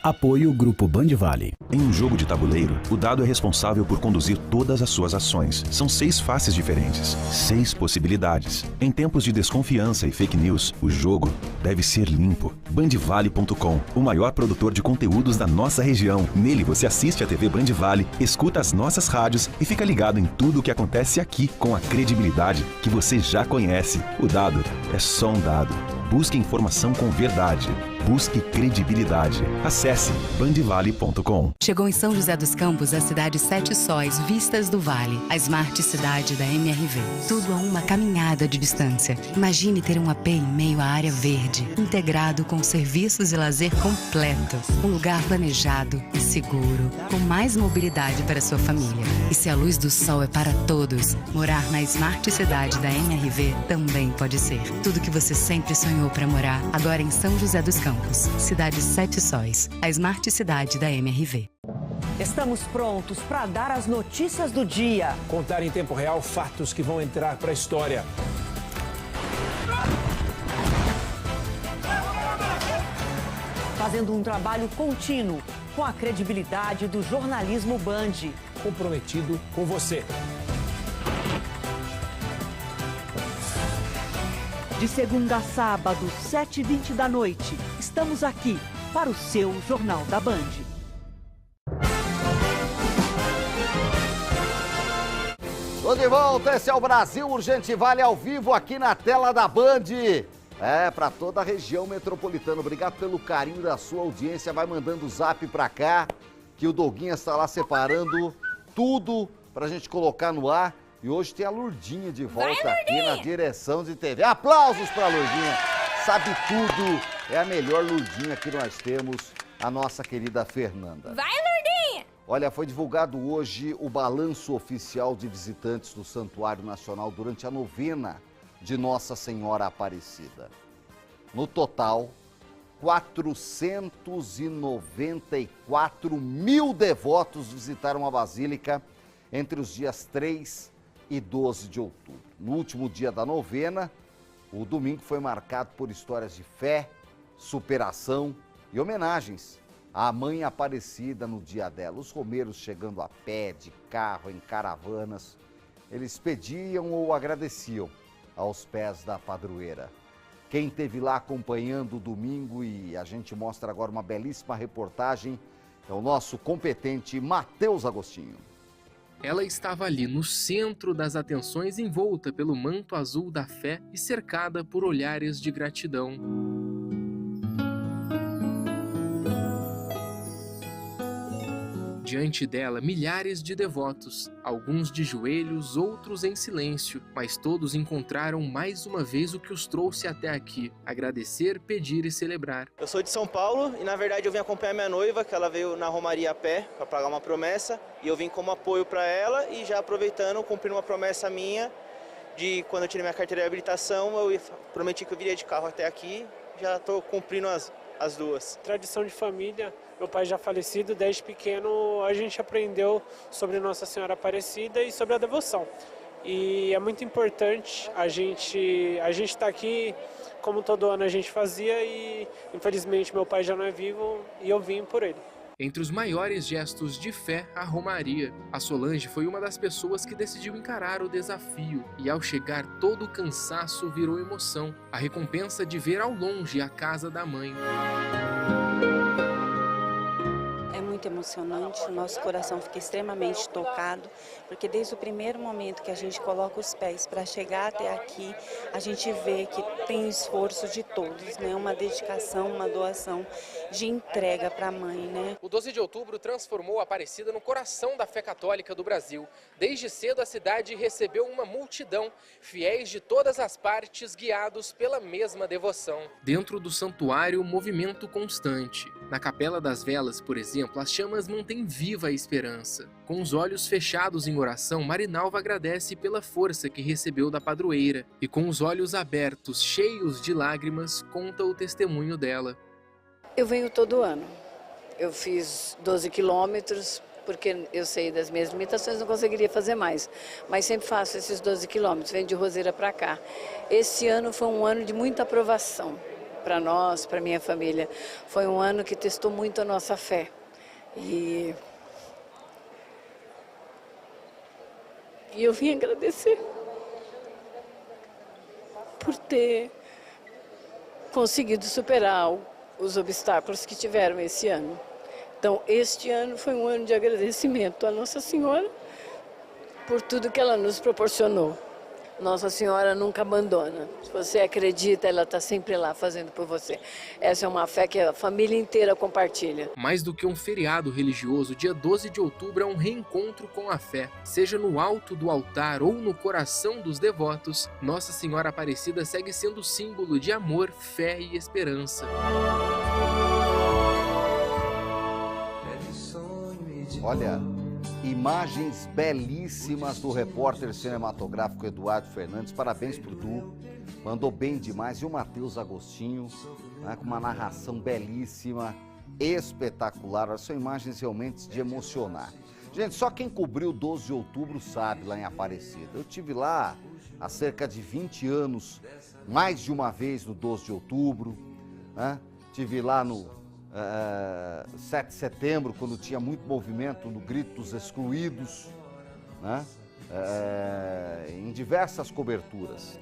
Apoio Grupo Band Vale. Em um jogo de tabuleiro, o dado é responsável por conduzir todas as suas ações. São 6 faces diferentes, 6 possibilidades. Em tempos de desconfiança e fake news, o jogo deve ser limpo. Bandvale.com, o maior produtor de conteúdos da nossa região. Nele você assiste a TV Band Vale, escuta as nossas rádios e fica ligado em tudo o que acontece aqui com a credibilidade que você já conhece. O dado é só um dado. Busque informação com verdade. Busque credibilidade. Acesse bandvale.com. Chegou em São José dos Campos a cidade 7 Sóis, Vistas do Vale, a Smart Cidade da MRV. Tudo a uma caminhada de distância. Imagine ter um AP em meio à área verde, integrado com serviços e lazer completo. Um lugar planejado e seguro, com mais mobilidade para sua família. E se a luz do sol é para todos, morar na Smart Cidade da MRV também pode ser. Tudo que você sempre sonhou para morar, agora em São José dos Campos. Cidade 7 Sóis, a Smart Cidade da MRV. Estamos prontos para dar as notícias do dia. Contar em tempo real fatos que vão entrar para a história. Fazendo um trabalho contínuo com a credibilidade do jornalismo Band. Comprometido com você. De segunda a sábado, 7h20 da noite, estamos aqui para o seu Jornal da Band. Tô de volta, esse é o Brasil Urgente Vale ao vivo aqui na tela da Band. Para toda a região metropolitana. Obrigado pelo carinho da sua audiência. Vai mandando o zap pra cá, que o Doguinha está lá separando tudo pra gente colocar no ar. E hoje tem a Lurdinha de volta aqui na direção de TV. Aplausos pra Lurdinha. sabe tudo, é a melhor Lurdinha que nós temos, a nossa querida Fernanda. Vai, Lurdinha! Olha, foi divulgado hoje o balanço oficial de visitantes do Santuário Nacional durante a novena de Nossa Senhora Aparecida. No total, 494 mil devotos visitaram a Basílica entre os dias 3 e 12 de outubro. No último dia da novena, o domingo foi marcado por histórias de fé, superação e homenagens à Mãe Aparecida no dia dela. Os romeiros chegando a pé, de carro, em caravanas, eles pediam ou agradeciam aos pés da padroeira. Quem esteve lá acompanhando o domingo, e a gente mostra agora uma belíssima reportagem, é o nosso competente Matheus Agostinho. Ela estava ali no centro das atenções, envolta pelo manto azul da fé e cercada por olhares de gratidão. Diante dela, milhares de devotos, alguns de joelhos, outros em silêncio, mas todos encontraram mais uma vez o que os trouxe até aqui: agradecer, pedir e celebrar. Eu sou de São Paulo e, na verdade, eu vim acompanhar minha noiva, que ela veio na Romaria a pé para pagar uma promessa, e eu vim como apoio para ela e, já aproveitando, cumprindo uma promessa minha de quando eu tirei minha carteira de habilitação, eu prometi que eu viria de carro até aqui, já estou cumprindo as duas. Tradição de família. Meu pai já falecido, desde pequeno a gente aprendeu sobre Nossa Senhora Aparecida e sobre a devoção. E é muito importante a gente estar aqui, como todo ano a gente fazia, e infelizmente meu pai já não é vivo e eu vim por ele. Entre os maiores gestos de fé, a Romaria. A Solange foi uma das pessoas que decidiu encarar o desafio e, ao chegar, todo o cansaço virou emoção, a recompensa de ver ao longe a casa da mãe. É muito emocionante, o nosso coração fica extremamente tocado, porque desde o primeiro momento que a gente coloca os pés para chegar até aqui, a gente vê que tem esforço de todos, né? Uma dedicação, uma doação de entrega para a mãe, né? O 12 de outubro transformou a Aparecida no coração da fé católica do Brasil. Desde cedo a cidade recebeu uma multidão, fiéis de todas as partes, guiados pela mesma devoção. Dentro do santuário, movimento constante. Na Capela das Velas, por exemplo, as chamas mantêm viva a esperança. Com os olhos fechados em oração, Marinalva agradece pela força que recebeu da padroeira e, com os olhos abertos, cheios de lágrimas, conta o testemunho dela. Eu venho todo ano. Eu fiz 12 quilômetros, porque eu sei das minhas limitações, não conseguiria fazer mais. Mas sempre faço esses 12 quilômetros, venho de Roseira para cá. Esse ano foi um ano de muita aprovação para nós, para minha família. Foi um ano que testou muito a nossa fé. E eu vim agradecer por ter conseguido superar os obstáculos que tiveram esse ano. Então, este ano foi um ano de agradecimento à Nossa Senhora por tudo que ela nos proporcionou. Nossa Senhora nunca abandona. Se você acredita, ela está sempre lá fazendo por você. Essa é uma fé que a família inteira compartilha. Mais do que um feriado religioso, dia 12 de outubro é um reencontro com a fé. Seja no alto do altar ou no coração dos devotos, Nossa Senhora Aparecida segue sendo símbolo de amor, fé e esperança. Olha, imagens belíssimas do repórter cinematográfico Eduardo Fernandes. Parabéns pro Du, mandou bem demais. E o Matheus Agostinho, né, com uma narração belíssima, espetacular. São imagens realmente de emocionar. Gente, só quem cobriu o 12 de outubro sabe, lá em Aparecida. Eu estive lá há cerca de 20 anos, mais de uma vez no 12 de outubro, né? Estive lá no 7 de setembro, quando tinha muito movimento no Grito dos Excluídos, né? Em diversas coberturas.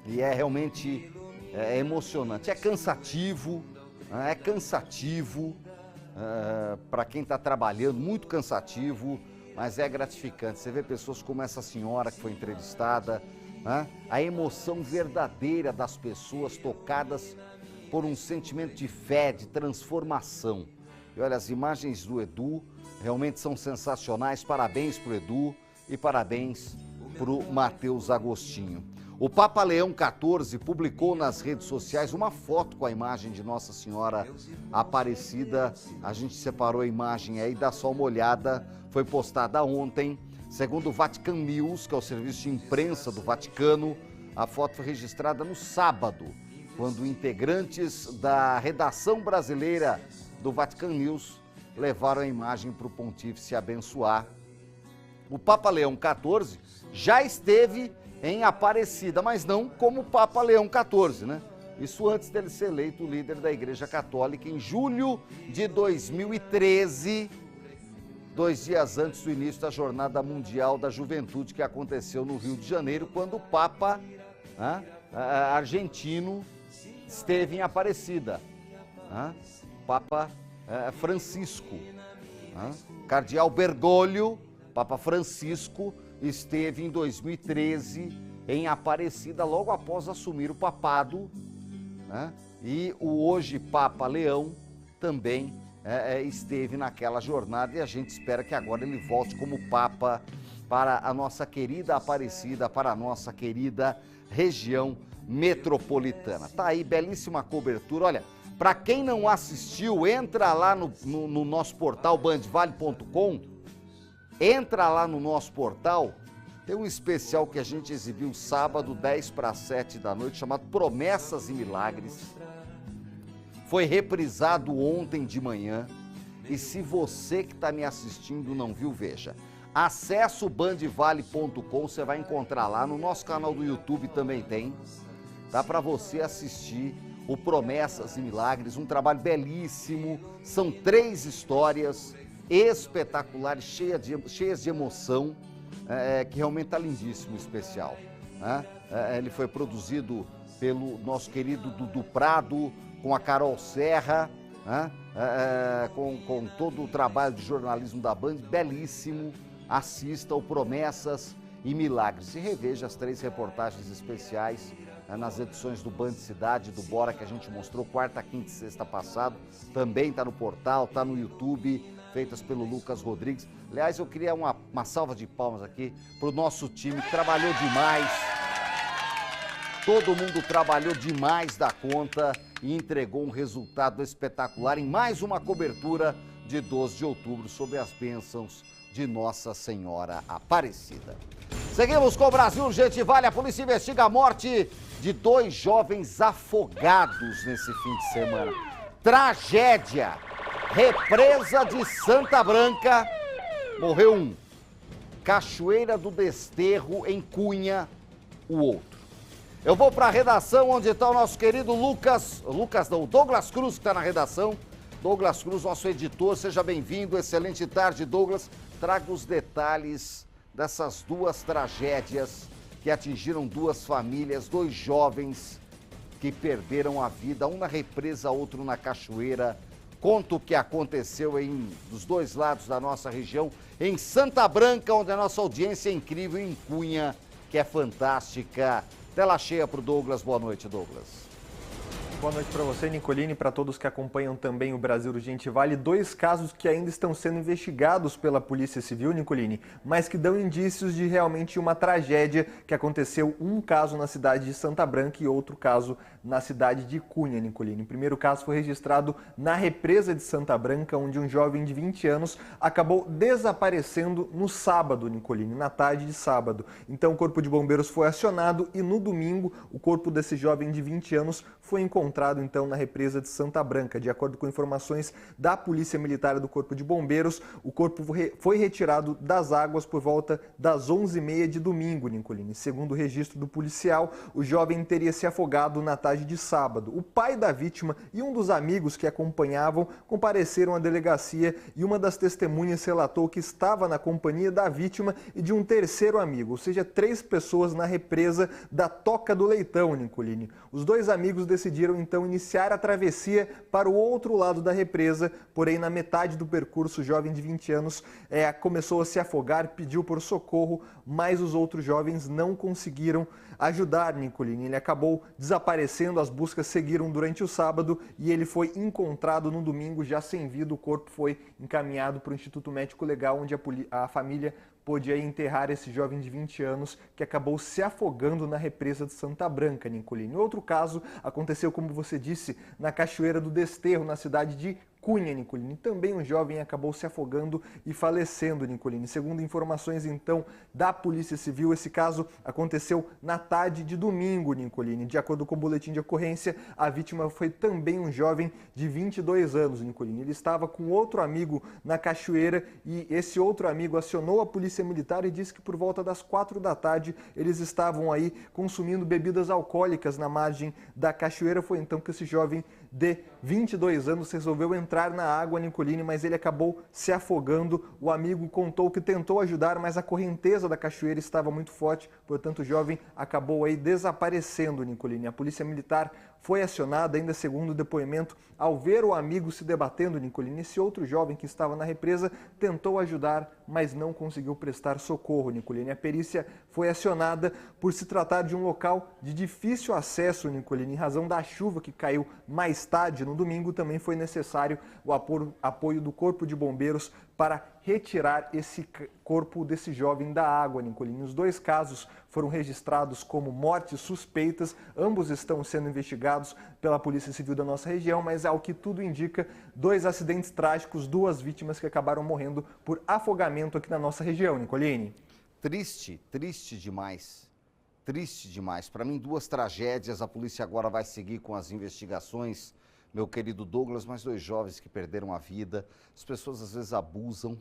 E é realmente emocionante. É cansativo, né? Para quem está trabalhando, muito cansativo, mas é gratificante. Você vê pessoas como essa senhora que foi entrevistada, né? A emoção verdadeira das pessoas tocadas por um sentimento de fé, de transformação. E olha, as imagens do Edu realmente são sensacionais. Parabéns pro Edu e parabéns pro Matheus Agostinho. O Papa Leão XIV publicou nas redes sociais uma foto com a imagem de Nossa Senhora Aparecida. A gente separou a imagem aí, dá só uma olhada. Foi postada ontem. Segundo o Vatican News, que é o serviço de imprensa do Vaticano, a foto foi registrada no sábado, quando integrantes da redação brasileira do Vatican News levaram a imagem para o pontífice abençoar. O Papa Leão XIV já esteve em Aparecida, mas não como Papa Leão XIV, né? Isso antes dele ser eleito líder da Igreja Católica em julho de 2013, 2 dias antes do início da Jornada Mundial da Juventude, que aconteceu no Rio de Janeiro, quando o Papa argentino esteve em Aparecida. Papa Francisco. Cardeal Bergoglio, Papa Francisco, esteve em 2013 em Aparecida, logo após assumir o papado, né? E o hoje Papa Leão também esteve naquela jornada, e a gente espera que agora ele volte como Papa para a nossa querida Aparecida, para a nossa querida região metropolitana. Tá aí, belíssima cobertura. Olha, para quem não assistiu, entra lá no nosso portal bandvale.com, entra lá no nosso portal, tem um especial que a gente exibiu sábado, 10 para 7 da noite, chamado Promessas e Milagres. Foi reprisado ontem de manhã, e se você que está me assistindo não viu, veja. Acesse o bandvale.com, você vai encontrar lá, no nosso canal do YouTube também tem, dá para você assistir o Promessas e Milagres, um trabalho belíssimo, são 3 histórias espetaculares, cheias de emoção, que realmente está lindíssimo o especial, né? Ele foi produzido pelo nosso querido Dudu Prado, com a Carol Serra, né? Com todo o trabalho de jornalismo da Band, belíssimo. Assista o Promessas e Milagres e reveja as 3 reportagens especiais nas edições do Band Cidade, do Bora, que a gente mostrou quarta, quinta e sexta passado. Também está no portal, está no YouTube, feitas pelo Lucas Rodrigues. Aliás, eu queria uma salva de palmas aqui para o nosso time, que trabalhou demais. Todo mundo trabalhou demais da conta e entregou um resultado espetacular em mais uma cobertura de 12 de outubro sobre as bênçãos de Nossa Senhora Aparecida. Seguimos com o Brasil Urgente Vale. A polícia investiga a morte de 2 jovens afogados nesse fim de semana. Tragédia! Represa de Santa Branca, morreu um. Cachoeira do Desterro, em Cunha, o outro. Eu vou para a redação, onde está o nosso querido Douglas Cruz, que está na redação. Douglas Cruz, nosso editor, seja bem-vindo. Excelente tarde, Douglas. Traga os detalhes dessas 2 tragédias que atingiram 2 famílias, 2 jovens que perderam a vida, um na represa, outro na cachoeira. Conta o que aconteceu dos 2 lados da nossa região, em Santa Branca, onde a nossa audiência é incrível, e em Cunha, que é fantástica. Tela cheia para o Douglas. Boa noite, Douglas. Boa noite para você, Nicolini, e para todos que acompanham também o Brasil Urgente Vale. 2 casos que ainda estão sendo investigados pela Polícia Civil, Nicolini, mas que dão indícios de realmente uma tragédia que aconteceu. Um caso na cidade de Santa Branca e outro caso na cidade de Cunha, Nicolini. O primeiro caso foi registrado na represa de Santa Branca, onde um jovem de 20 anos acabou desaparecendo no sábado, Nicolini, na tarde de sábado. Então o Corpo de Bombeiros foi acionado e no domingo o corpo desse jovem de 20 anos foi encontrado então na represa de Santa Branca. De acordo com informações da Polícia Militar e do Corpo de Bombeiros, o corpo foi retirado das águas por volta das 11h30 de domingo, Nicolini. Segundo o registro do policial, o jovem teria se afogado na tarde de sábado. O pai da vítima e um dos amigos que acompanhavam compareceram à delegacia, e uma das testemunhas relatou que estava na companhia da vítima e de um terceiro amigo, ou seja, 3 pessoas na represa da Toca do Leitão, Nicolini. Os 2 amigos decidiram então iniciar a travessia para o outro lado da represa, porém na metade do percurso o jovem de 20 anos começou a se afogar, pediu por socorro, mas os outros jovens não conseguiram ajudar Nicolini. Ele acabou desaparecendo, as buscas seguiram durante o sábado e ele foi encontrado no domingo já sem vida. O corpo foi encaminhado para o Instituto Médico Legal, onde a família pôde aí enterrar esse jovem de 20 anos que acabou se afogando na represa de Santa Branca, Nicolini. Outro caso aconteceu, como você disse, na Cachoeira do Desterro, na cidade de Cunha, Nicolini. Também um jovem acabou se afogando e falecendo, Nicolini. Segundo informações, então, da Polícia Civil, esse caso aconteceu na tarde de domingo, Nicolini. De acordo com o boletim de ocorrência, a vítima foi também um jovem de 22 anos, Nicolini. Ele estava com outro amigo na cachoeira e esse outro amigo acionou a Polícia Militar e disse que por volta das 4 da tarde eles estavam aí consumindo bebidas alcoólicas na margem da cachoeira. Foi então que esse jovem de 22 anos resolveu entrar na água, Nicolini, mas ele acabou se afogando. O amigo contou que tentou ajudar, mas a correnteza da cachoeira estava muito forte, portanto o jovem acabou aí desaparecendo, Nicolini. A Polícia Militar foi acionada, ainda segundo o depoimento, ao ver o amigo se debatendo, Nicolini. Esse outro jovem que estava na represa tentou ajudar, mas não conseguiu prestar socorro, Nicolini. A perícia foi acionada por se tratar de um local de difícil acesso, Nicolini. Em razão da chuva que caiu mais tarde no domingo, também foi necessário o apoio do Corpo de Bombeiros para retirar esse corpo desse jovem da água, Nicolini. Os dois casos foram registrados como mortes suspeitas, ambos estão sendo investigados pela Polícia Civil da nossa região, mas ao que tudo indica, 2 acidentes trágicos, 2 vítimas que acabaram morrendo por afogamento aqui na nossa região, Nicolini. Triste, triste demais. Triste demais. Para mim, 2 tragédias. A polícia agora vai seguir com as investigações, meu querido Douglas, mas 2 jovens que perderam a vida. As pessoas às vezes abusam,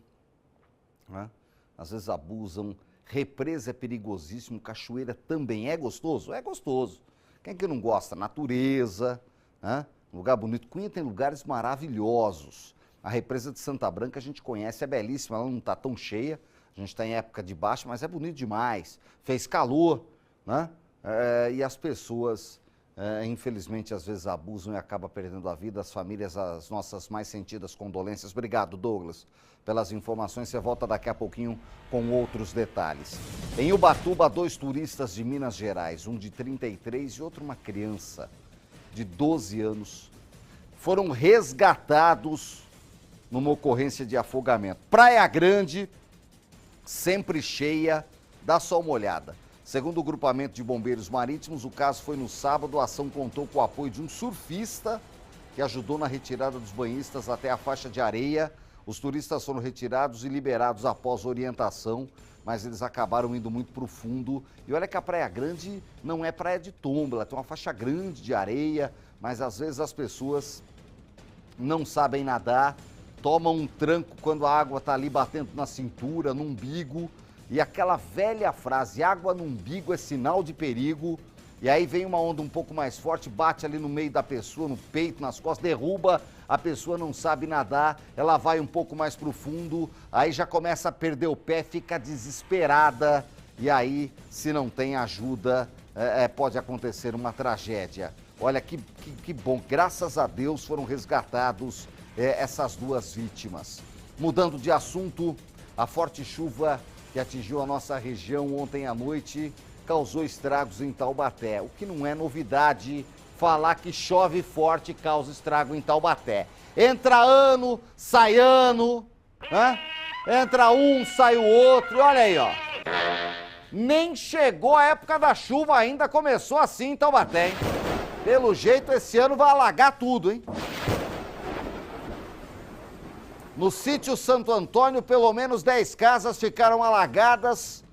né? Às vezes abusam. Represa é perigosíssimo, cachoeira também. É gostoso? É gostoso. Quem é que não gosta? Natureza, né? Lugar bonito. Cunha tem lugares maravilhosos. A represa de Santa Branca a gente conhece, é belíssima, ela não está tão cheia. A gente está em época de baixa, mas é bonito demais. Fez calor, né? E as pessoas, infelizmente, às vezes abusam e acabam perdendo a vida. As famílias, as nossas mais sentidas condolências. Obrigado, Douglas, pelas informações. Você volta daqui a pouquinho com outros detalhes. Em Ubatuba, 2 turistas de Minas Gerais, um de 33 e outro uma criança de 12 anos, foram resgatados numa ocorrência de afogamento. Praia Grande, sempre cheia, dá só uma olhada. Segundo o grupamento de bombeiros marítimos, o caso foi no sábado. A ação contou com o apoio de um surfista que ajudou na retirada dos banhistas até a faixa de areia. Os turistas foram retirados e liberados após orientação, mas eles acabaram indo muito para o fundo. E olha que a Praia Grande não é praia de tomba, ela tem uma faixa grande de areia, mas às vezes as pessoas não sabem nadar, tomam um tranco quando a água está ali batendo na cintura, no umbigo. E aquela velha frase, água no umbigo é sinal de perigo. E aí vem uma onda um pouco mais forte, bate ali no meio da pessoa, no peito, nas costas, derruba, a pessoa não sabe nadar, ela vai um pouco mais pro fundo, aí já começa a perder o pé, fica desesperada. E aí, se não tem ajuda, pode acontecer uma tragédia. Olha que bom, graças a Deus foram resgatados essas 2 vítimas. Mudando de assunto, a forte chuva que atingiu a nossa região ontem à noite causou estragos em Taubaté. O que não é novidade falar que chove forte causa estrago em Taubaté. Entra ano, sai ano, né? Entra um, sai o outro, olha aí, ó. Nem chegou a época da chuva ainda, começou assim em Taubaté, hein? Pelo jeito esse ano vai alagar tudo, hein? No sítio Santo Antônio, pelo menos 10 casas ficaram alagadas.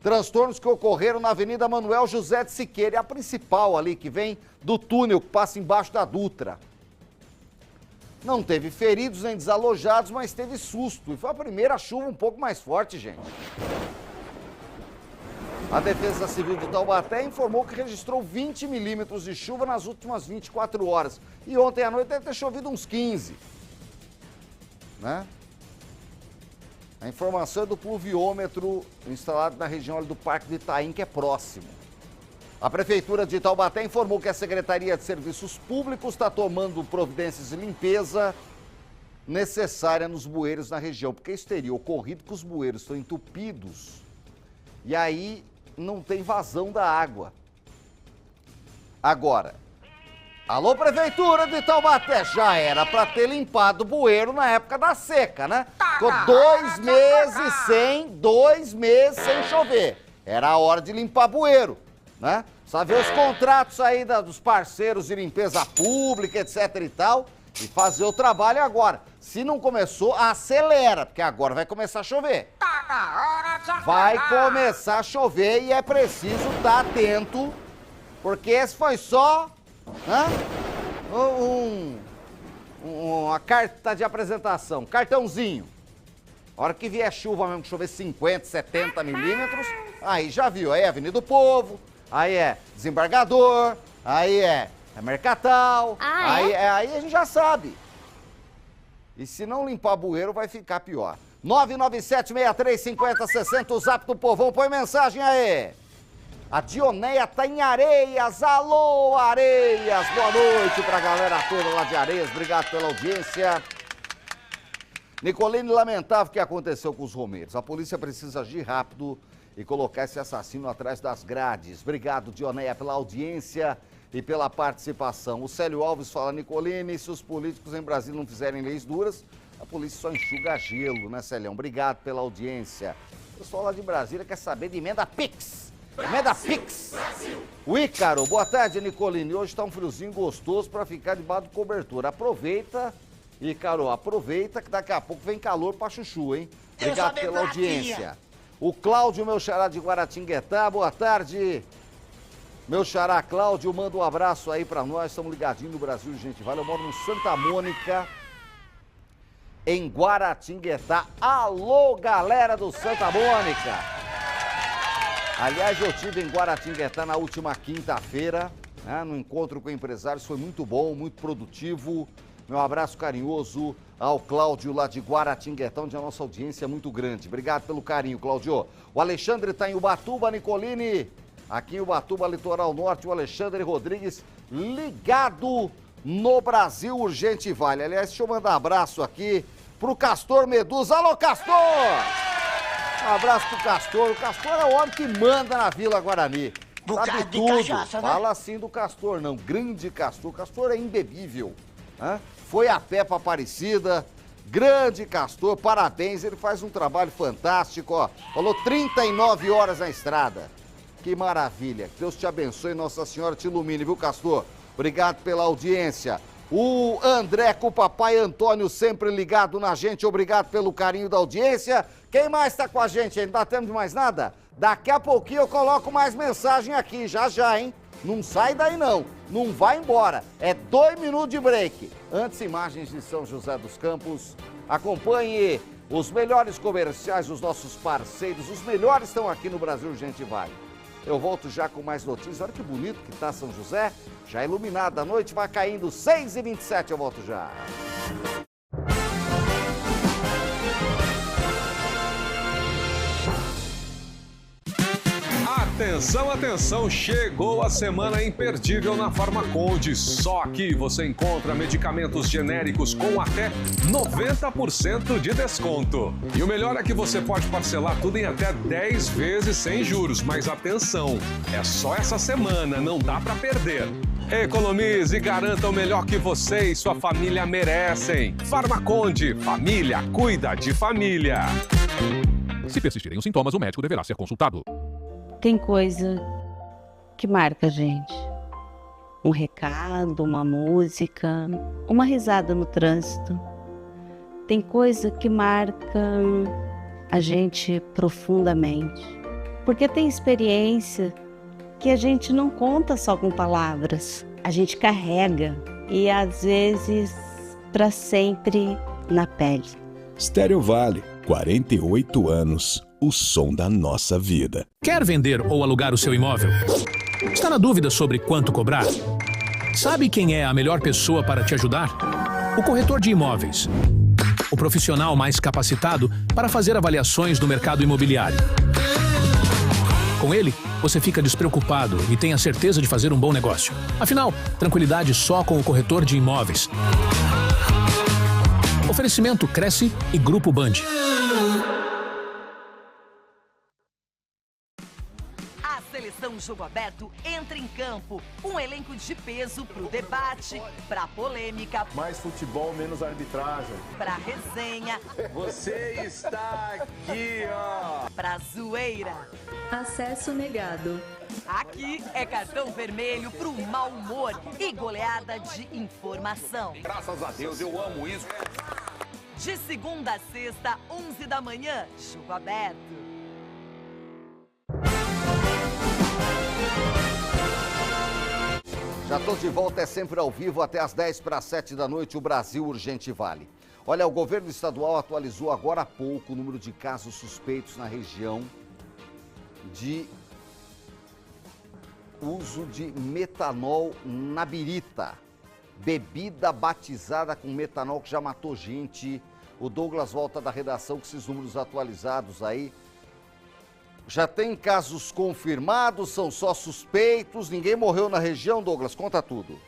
Transtornos que ocorreram na Avenida Manuel José de Siqueira, a principal ali, que vem do túnel que passa embaixo da Dutra. Não teve feridos nem desalojados, mas teve susto. E foi a primeira chuva um pouco mais forte, gente. A Defesa Civil de Taubaté informou que registrou 20 milímetros de chuva nas últimas 24 horas. E ontem à noite deve ter chovido uns 15. Né? A informação é do pluviômetro instalado na região do Parque de Itaim, que é próximo. A Prefeitura de Taubaté informou que a Secretaria de Serviços Públicos está tomando providências de limpeza necessária nos bueiros na região, porque isso teria ocorrido que os bueiros estão entupidos e aí não tem vazão da água. Agora, Alô, Prefeitura de Taubaté, já era pra ter limpado o bueiro na época da seca, né? Ficou 2 meses sem chover. Era a hora de limpar bueiro, né? Precisa ver os contratos aí dos parceiros de limpeza pública, etc e tal, e fazer o trabalho agora. Se não começou, acelera, porque agora vai começar a chover. Vai começar a chover e é preciso estar atento, porque esse foi só... uma carta de apresentação, cartãozinho. A hora que vier chuva mesmo, que chover 50, 70 milímetros, aí já viu, aí é Avenida do Povo, aí é Desembargador, aí é Mercatal, aí a gente já sabe. E se não limpar bueiro, vai ficar pior. 997-63-50-60, o Zap do Povão, põe mensagem aí. A Dioneia tá em Areias. Alô, Areias. Boa noite pra galera toda lá de Areias. Obrigado pela audiência. Nicolini, lamentável o que aconteceu com os romeiros. A polícia precisa agir rápido e colocar esse assassino atrás das grades. Obrigado, Dioneia, pela audiência e pela participação. O Célio Alves fala, Nicolini, se os políticos em Brasília não fizerem leis duras, a polícia só enxuga gelo, né, Célião? Obrigado pela audiência. O pessoal lá de Brasília quer saber de emenda Pix. Emenda Pix. O Ícaro, boa tarde, Nicolini. Hoje tá um friozinho gostoso para ficar debaixo do cobertor. Aproveita, Ícaro, aproveita que daqui a pouco vem calor pra chuchu, hein? Obrigado pela audiência. O Cláudio, meu xará de Guaratinguetá, boa tarde. Meu xará Cláudio, manda um abraço aí pra nós. Estamos ligadinhos no Brasil, gente. Vale, eu moro no Santa Mônica, em Guaratinguetá. Alô, galera do Santa Mônica. Aliás, eu estive em Guaratinguetá na última quinta-feira, né, no encontro com empresários, foi muito bom, muito produtivo. Meu abraço carinhoso ao Cláudio lá de Guaratinguetá, onde a nossa audiência é muito grande. Obrigado pelo carinho, Cláudio. O Alexandre está em Ubatuba, Nicolini. Aqui em Ubatuba, Litoral Norte, o Alexandre Rodrigues ligado no Brasil Urgente Vale. Aliás, deixa eu mandar um abraço aqui pro Castor Medusa. Alô, Castor! Um abraço pro Castor. O Castor é o homem que manda na Vila Guarani. Sabe tudo. Cachaça, né? Fala assim do Castor, não. Grande Castor. O Castor é imbebível. Né? Foi a pé pra Aparecida. Grande Castor, parabéns. Ele faz um trabalho fantástico, ó. Falou 39 horas na estrada. Que maravilha. Deus te abençoe, Nossa Senhora te ilumine, viu, Castor? Obrigado pela audiência. O André com o papai Antônio sempre ligado na gente. Obrigado pelo carinho da audiência. Quem mais está com a gente aí? Não dá tempo de mais nada? Daqui a pouquinho eu coloco mais mensagem aqui, já, hein? Não sai daí não, não vai embora. É 2 minutos de break. Antes, imagens de São José dos Campos. Acompanhe os melhores comerciais dos nossos parceiros. Os melhores estão aqui no Brasil Urgente Vale. Eu volto já com mais notícias. Olha que bonito que tá São José. Já iluminada a noite, vai caindo 6h27, eu volto já. Atenção, atenção, chegou a semana imperdível na Farmaconde. Só aqui você encontra medicamentos genéricos com até 90% de desconto. E o melhor é que você pode parcelar tudo em até 10 vezes sem juros. Mas atenção, é só essa semana, não dá pra perder. Economize e garanta o melhor que você e sua família merecem. Farmaconde, família cuida de família. Se persistirem os sintomas, o médico deverá ser consultado. Tem coisa que marca a gente. Um recado, uma música, uma risada no trânsito. Tem coisa que marca a gente profundamente. Porque tem experiência que a gente não conta só com palavras. A gente carrega e às vezes para sempre na pele. Estéreo Vale, 48 anos. O som da nossa vida. Quer vender ou alugar o seu imóvel? Está na dúvida sobre quanto cobrar? Sabe quem é a melhor pessoa para te ajudar? O corretor de imóveis. O profissional mais capacitado para fazer avaliações do mercado imobiliário. Com ele, você fica despreocupado e tem a certeza de fazer um bom negócio. Afinal, tranquilidade só com o corretor de imóveis. Oferecimento Cresce e Grupo Band. Operação Jogo Aberto entra em campo. Um elenco de peso pro debate, pra polêmica. Mais futebol, menos arbitragem. Pra resenha. Você está aqui, ó. Pra zoeira. Acesso negado. Aqui é cartão vermelho pro mau humor e goleada de informação. Graças a Deus, eu amo isso. De segunda a sexta, 11 da manhã, Jogo Aberto. Já estou de volta, é sempre ao vivo, até às 10 para 7 da noite, o Brasil Urgente Vale. Olha, o governo estadual atualizou agora há pouco o número de casos suspeitos na região de uso de metanol na birita. Bebida batizada com metanol que já matou gente. O Douglas volta da redação com esses números atualizados aí. Já tem casos confirmados, são só suspeitos, ninguém morreu na região, Douglas, conta tudo.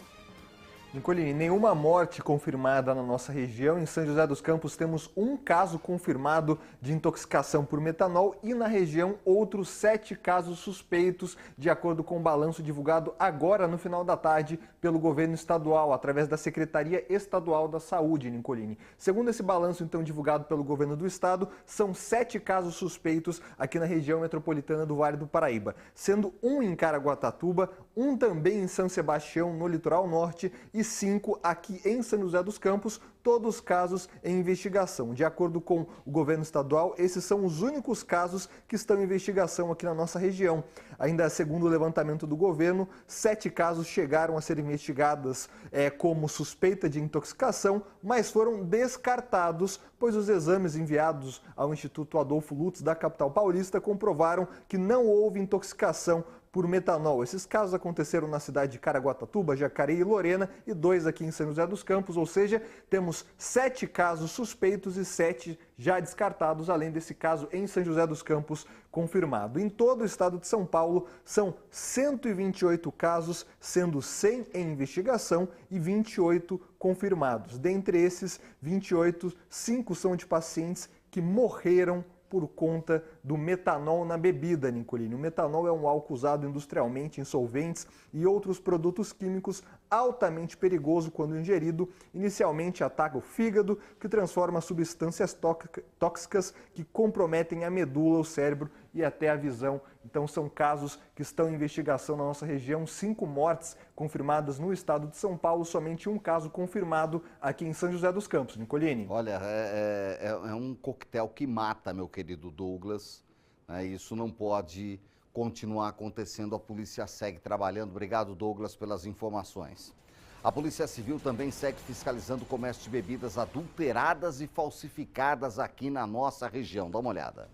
Nicolini, nenhuma morte confirmada na nossa região. Em São José dos Campos temos um caso confirmado de intoxicação por metanol e na região outros 7 casos suspeitos, de acordo com o balanço divulgado agora no final da tarde pelo governo estadual, através da Secretaria Estadual da Saúde, Nicolini. Segundo esse balanço, então, divulgado pelo governo do estado, são 7 casos suspeitos aqui na região metropolitana do Vale do Paraíba, sendo um em Caraguatatuba, um também em São Sebastião, no litoral norte, e 5 aqui em São José dos Campos, todos casos em investigação. De acordo com o governo estadual, esses são os únicos casos que estão em investigação aqui na nossa região. Ainda segundo o levantamento do governo, 7 casos chegaram a ser investigados como suspeita de intoxicação, mas foram descartados, pois os exames enviados ao Instituto Adolfo Lutz da capital paulista comprovaram que não houve intoxicação por metanol. Esses casos aconteceram na cidade de Caraguatatuba, Jacareí e Lorena e 2 aqui em São José dos Campos, ou seja, temos 7 casos suspeitos e 7 já descartados, além desse caso em São José dos Campos confirmado. Em todo o estado de São Paulo, são 128 casos, sendo 100 em investigação e 28 confirmados. Dentre esses 28, 5 são de pacientes que morreram por conta do metanol na bebida, Nicolini. O metanol é um álcool usado industrialmente em solventes e outros produtos químicos altamente perigoso quando ingerido. Inicialmente ataca o fígado, que transforma substâncias tóxicas que comprometem a medula, o cérebro e até a visão. Então são casos que estão em investigação na nossa região, 5 mortes confirmadas no estado de São Paulo, somente um caso confirmado aqui em São José dos Campos. Nicolini. Olha, é um coquetel que mata, meu querido Douglas. Isso não pode continuar acontecendo, a polícia segue trabalhando. Obrigado, Douglas, pelas informações. A Polícia Civil também segue fiscalizando o comércio de bebidas adulteradas e falsificadas aqui na nossa região. Dá uma olhada.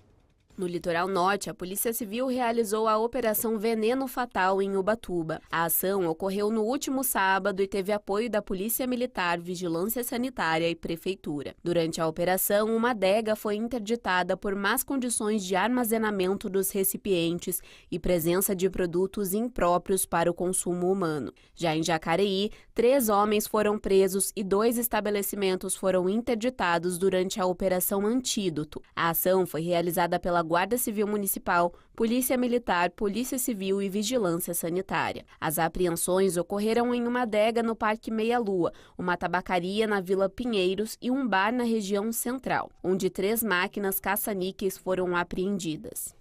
No litoral norte, a Polícia Civil realizou a Operação Veneno Fatal em Ubatuba. A ação ocorreu no último sábado e teve apoio da Polícia Militar, Vigilância Sanitária e Prefeitura. Durante a operação, uma adega foi interditada por más condições de armazenamento dos recipientes e presença de produtos impróprios para o consumo humano. Já em Jacareí, 3 homens foram presos e 2 estabelecimentos foram interditados durante a Operação Antídoto. A ação foi realizada pela Guarda Civil Municipal, Polícia Militar, Polícia Civil e Vigilância Sanitária. As apreensões ocorreram em uma adega no Parque Meia Lua, uma tabacaria na Vila Pinheiros e um bar na região central, onde 3 máquinas caça-níqueis foram apreendidas.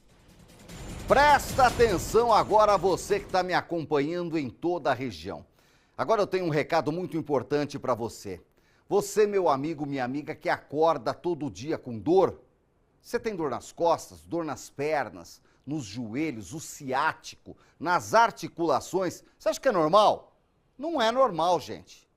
Presta atenção agora, você que está me acompanhando em toda a região. Agora eu tenho um recado muito importante para você. Você, meu amigo, minha amiga, que acorda todo dia com dor. Você tem dor nas costas, dor nas pernas, nos joelhos, o ciático, nas articulações. Você acha que é normal? Não é normal, gente.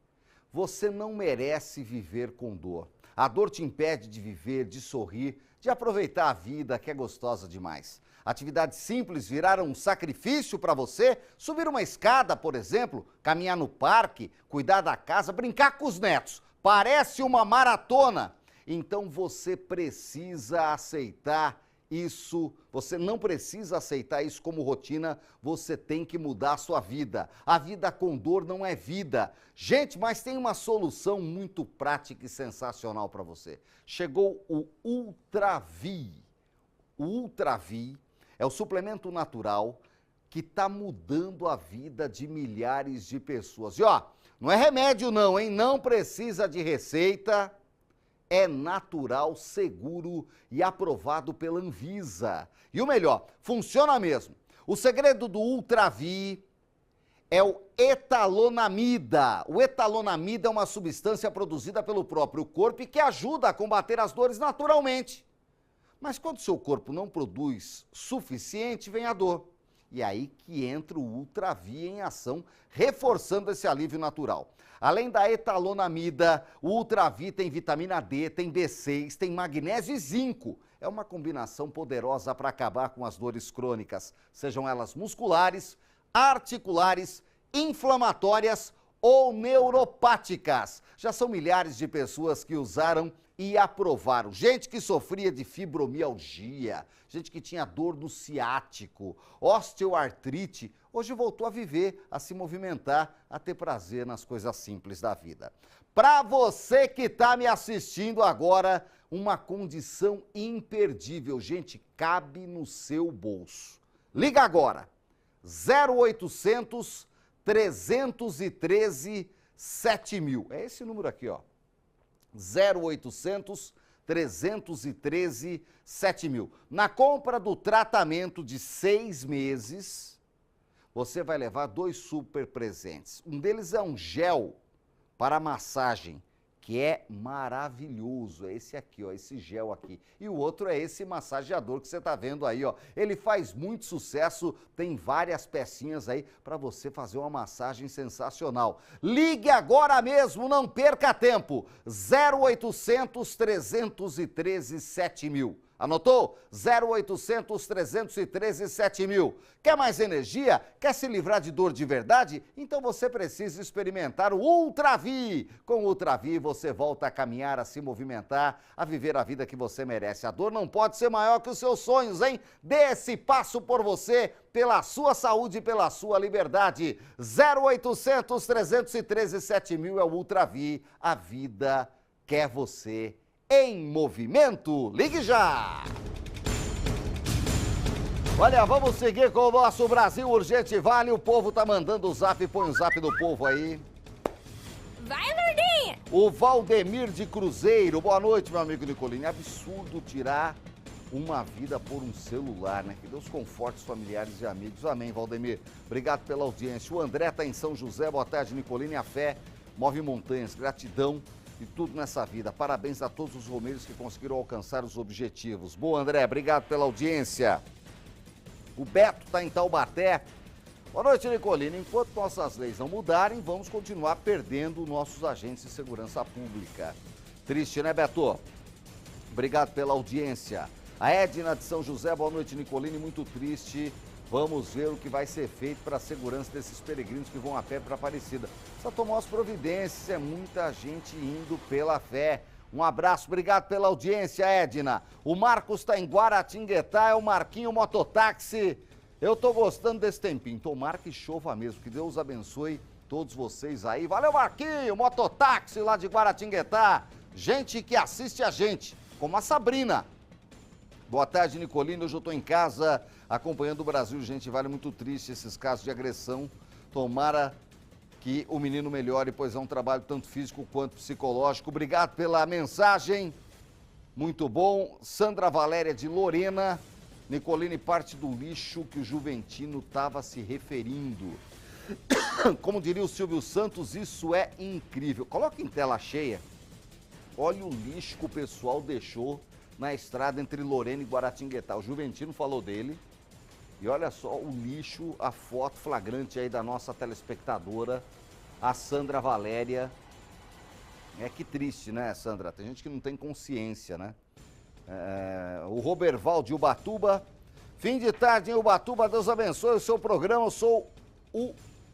Você não merece viver com dor. A dor te impede de viver, de sorrir, de aproveitar a vida, que é gostosa demais. Atividades simples viraram um sacrifício para você? Subir uma escada, por exemplo, caminhar no parque, cuidar da casa, brincar com os netos. Parece uma maratona. Então você precisa aceitar isso, você não precisa aceitar isso como rotina, você tem que mudar a sua vida. A vida com dor não é vida. Gente, mas tem uma solução muito prática e sensacional para você. Chegou o Ultravi. O Ultravi é o suplemento natural que está mudando a vida de milhares de pessoas. E ó, não é remédio não, hein? Não precisa de receita. É natural, seguro e aprovado pela Anvisa. E o melhor, funciona mesmo. O segredo do Ultravi é o etalonamida. O etalonamida é uma substância produzida pelo próprio corpo e que ajuda a combater as dores naturalmente. Mas quando seu corpo não produz suficiente, vem a dor. E aí que entra o Ultravi em ação, reforçando esse alívio natural. Além da etalonamida, o Ultravi tem vitamina D, tem B6, tem magnésio e zinco. É uma combinação poderosa para acabar com as dores crônicas, sejam elas musculares, articulares, inflamatórias ou neuropáticas. Já são milhares de pessoas que usaram e aprovaram. Gente que sofria de fibromialgia, gente que tinha dor no ciático, osteoartrite, hoje voltou a viver, a se movimentar, a ter prazer nas coisas simples da vida. Para você que está me assistindo agora, uma condição imperdível. Gente, cabe no seu bolso. Liga agora, 0800 313 7000. É esse número aqui, ó. 0800 313 7000. Na compra do tratamento de 6 meses, você vai levar 2 super presentes. Um deles é um gel para massagem, que é maravilhoso. É esse aqui, ó, esse gel aqui. E o outro é esse massageador que você tá vendo aí, ó. Ele faz muito sucesso, tem várias pecinhas aí para você fazer uma massagem sensacional. Ligue agora mesmo, não perca tempo. 0800 313 7000. Anotou? 0800 313 7000. Quer mais energia? Quer se livrar de dor de verdade? Então você precisa experimentar o Ultravi. Com o Ultravi você volta a caminhar, a se movimentar, a viver a vida que você merece. A dor não pode ser maior que os seus sonhos, hein? Dê esse passo por você, pela sua saúde e pela sua liberdade. 0800 313 7000 é o Ultravi. A vida quer você em movimento. Ligue já! Olha, vamos seguir com o nosso Brasil Urgente Vale. O povo tá mandando o zap, põe o zap do povo aí. Vai, Lourdinha! O Valdemir de Cruzeiro. Boa noite, meu amigo Nicolini. É absurdo tirar uma vida por um celular, né? Que Deus conforte os familiares e amigos. Amém, Valdemir. Obrigado pela audiência. O André tá em São José. Boa tarde, Nicolini. A fé move montanhas. Gratidão e tudo nessa vida. Parabéns a todos os romeiros que conseguiram alcançar os objetivos. Boa, André, obrigado pela audiência. O Beto está em Taubaté. Boa noite, Nicolini. Enquanto nossas leis não mudarem, vamos continuar perdendo nossos agentes de segurança pública. Triste, né, Beto? Obrigado pela audiência. A Edna de São José, boa noite, Nicolini. Muito triste. Vamos ver o que vai ser feito para a segurança desses peregrinos que vão a pé para Aparecida. Precisa tomar as providências, é muita gente indo pela fé. Um abraço, obrigado pela audiência, Edna. O Marcos está em Guaratinguetá, é o Marquinho Mototáxi. Eu tô gostando desse tempinho, tomara que chova mesmo, que Deus abençoe todos vocês aí. Valeu, Marquinho, Mototáxi lá de Guaratinguetá. Gente que assiste a gente, como a Sabrina. Boa tarde, Nicolini. Hoje eu estou em casa acompanhando o Brasil Urgente Vale. Muito triste esses casos de agressão. Tomara que o menino melhore, pois é um trabalho tanto físico quanto psicológico. Obrigado pela mensagem. Muito bom. Sandra Valéria de Lorena. Nicolini, parte do lixo que o Juventino estava se referindo. Como diria o Silvio Santos, isso é incrível. Coloca em tela cheia. Olha o lixo que o pessoal deixou na estrada entre Lorena e Guaratinguetá. O Juventino falou dele. E olha só o lixo, a foto flagrante aí da nossa telespectadora, a Sandra Valéria. É que triste, né, Sandra? Tem gente que não tem consciência, né? O Roberval de Ubatuba. Fim de tarde em Ubatuba, Deus abençoe o seu programa. Eu sou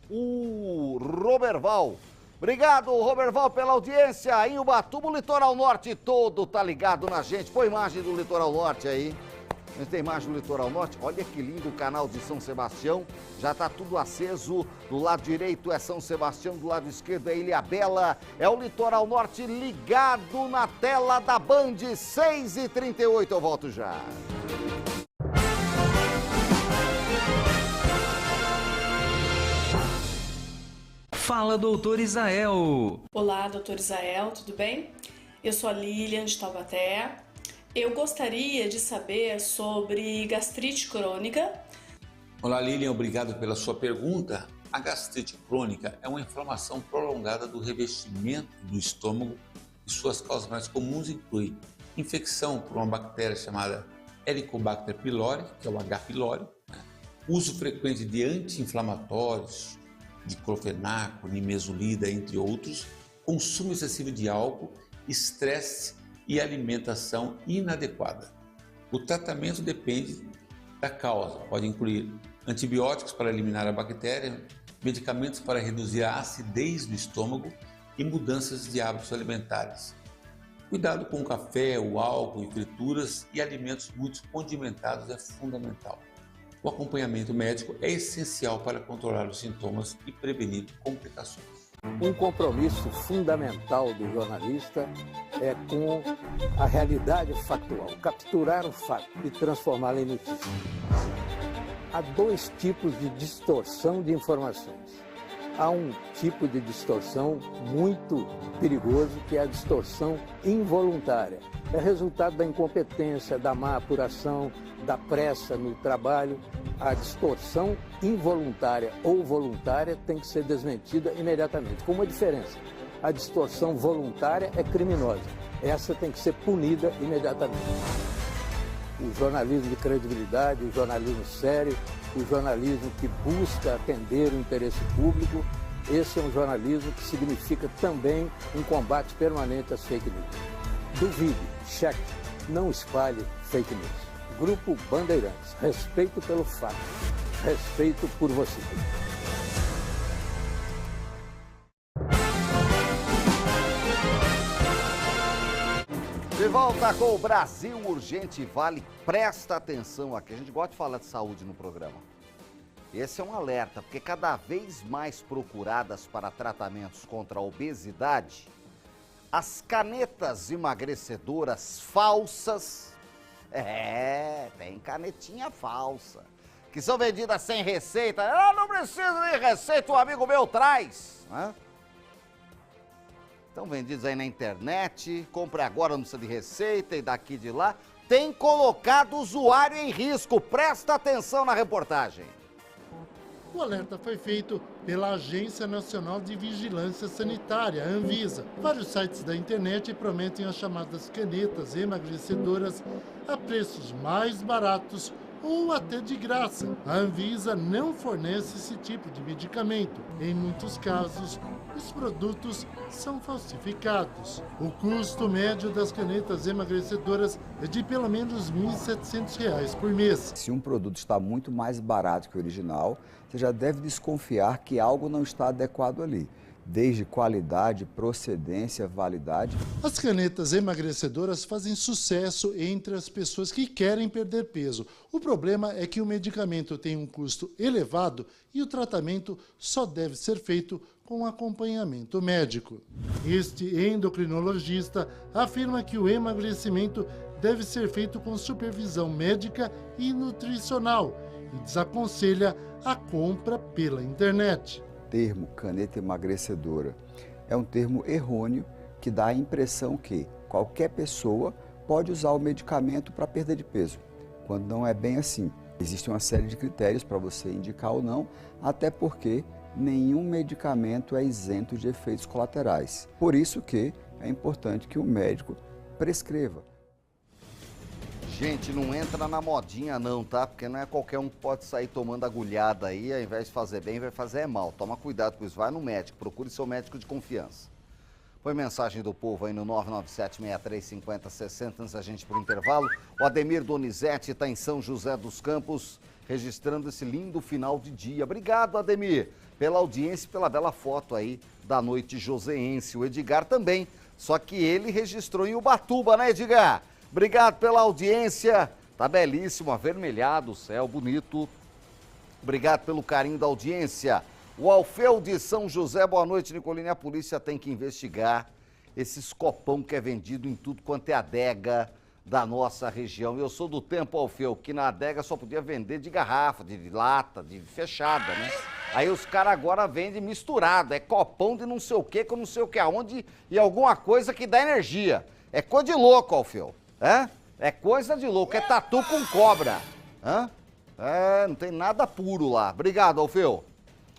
o Roberval. Obrigado, Roberval, pela audiência. Em Ubatuba, o Litoral Norte todo tá ligado na gente. Põe imagem do Litoral Norte aí. A gente tem imagem do Litoral Norte. Olha que lindo o canal de São Sebastião. Já tá tudo aceso. Do lado direito é São Sebastião, do lado esquerdo é Ilhabela. É o Litoral Norte ligado na tela da Band. 6h38, eu volto já. Fala, doutor Isael! Olá, doutor Isael, tudo bem? Eu sou a Lilian de Taubaté. Eu gostaria de saber sobre gastrite crônica. Olá, Lilian, obrigado pela sua pergunta. A gastrite crônica é uma inflamação prolongada do revestimento do estômago e suas causas mais comuns incluem infecção por uma bactéria chamada Helicobacter pylori, que é o H. pylori, uso frequente de anti-inflamatórios, diclofenaco, nimesulida, entre outros, consumo excessivo de álcool, estresse e alimentação inadequada. O tratamento depende da causa, pode incluir antibióticos para eliminar a bactéria, medicamentos para reduzir a acidez do estômago e mudanças de hábitos alimentares. Cuidado com o café, o álcool e frituras e alimentos muito condimentados é fundamental. O acompanhamento médico é essencial para controlar os sintomas e prevenir complicações. Um compromisso fundamental do jornalista é com a realidade factual, capturar o fato e transformá-lo em notícia. Há dois tipos de distorção de informações. Há um tipo de distorção muito perigoso, que é a distorção involuntária. É resultado da incompetência, da má apuração, da pressa no trabalho. A distorção involuntária ou voluntária tem que ser desmentida imediatamente. Com uma diferença: a distorção voluntária é criminosa. Essa tem que ser punida imediatamente. O jornalismo de credibilidade, o jornalismo sério, o jornalismo que busca atender o interesse público, esse é um jornalismo que significa também um combate permanente às fake news. Duvide, cheque, não espalhe fake news. Grupo Bandeirantes, respeito pelo fato, respeito por você. De volta com o Brasil Urgente Vale. Presta atenção aqui, a gente gosta de falar de saúde no programa. Esse é um alerta, porque cada vez mais procuradas para tratamentos contra a obesidade, as canetas emagrecedoras falsas, tem canetinha falsa, que são vendidas sem receita. Eu não preciso de receita, um amigo meu traz, né? Estão vendidos aí na internet, compre agora, não precisa de receita e daqui de lá. Tem colocado o usuário em risco, presta atenção na reportagem. O alerta foi feito pela Agência Nacional de Vigilância Sanitária, Anvisa. Vários sites da internet prometem as chamadas canetas emagrecedoras a preços mais baratos ou até de graça. A Anvisa não fornece esse tipo de medicamento. Em muitos casos, os produtos são falsificados. O custo médio das canetas emagrecedoras é de pelo menos R$ 1.700 por mês. Se um produto está muito mais barato que o original, você já deve desconfiar que algo não está adequado ali. Desde qualidade, procedência, validade. As canetas emagrecedoras fazem sucesso entre as pessoas que querem perder peso. O problema é que o medicamento tem um custo elevado e o tratamento só deve ser feito com acompanhamento médico. Este endocrinologista afirma que o emagrecimento deve ser feito com supervisão médica e nutricional e desaconselha a compra pela internet. O termo caneta emagrecedora é um termo errôneo que dá a impressão que qualquer pessoa pode usar o medicamento para perda de peso, quando não é bem assim. Existe uma série de critérios para você indicar ou não, até porque nenhum medicamento é isento de efeitos colaterais. Por isso que é importante que o médico prescreva. Gente, não entra na modinha não, tá? Porque não é qualquer um que pode sair tomando agulhada aí, ao invés de fazer bem, vai fazer mal. Toma cuidado com isso, vai no médico, procure seu médico de confiança. Põe mensagem do povo aí no 997-6350-60, antes da gente pro intervalo. O Ademir Donizete está em São José dos Campos, registrando esse lindo final de dia. Obrigado, Ademir, pela audiência e pela bela foto aí da noite joseense. O Edgar também, só que ele registrou em Ubatuba, né, Edgar? Obrigado pela audiência, tá belíssimo, avermelhado o céu, bonito. Obrigado pelo carinho da audiência. O Alfeu de São José, boa noite, Nicolini. A polícia tem que investigar esses copão que é vendido em tudo quanto é adega, da nossa região. Eu sou do tempo, Alfeu, que na adega só podia vender de garrafa, de lata, de fechada, né? Aí os caras agora vendem misturado, é copão de não sei o que com não sei o que aonde e alguma coisa que dá energia. É coisa de louco, Alfeu, é coisa de louco, é tatu com cobra, não tem nada puro lá. Obrigado, Alfeu.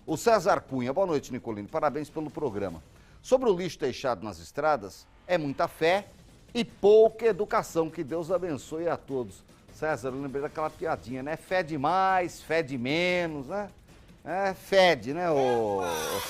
O César Cunha, boa noite, Nicolini, parabéns pelo programa. Sobre o lixo deixado nas estradas, é muita fé e pouca educação, que Deus abençoe a todos. César, eu lembrei daquela piadinha, né? Fé de mais, fé de menos, né? Fede, né, ô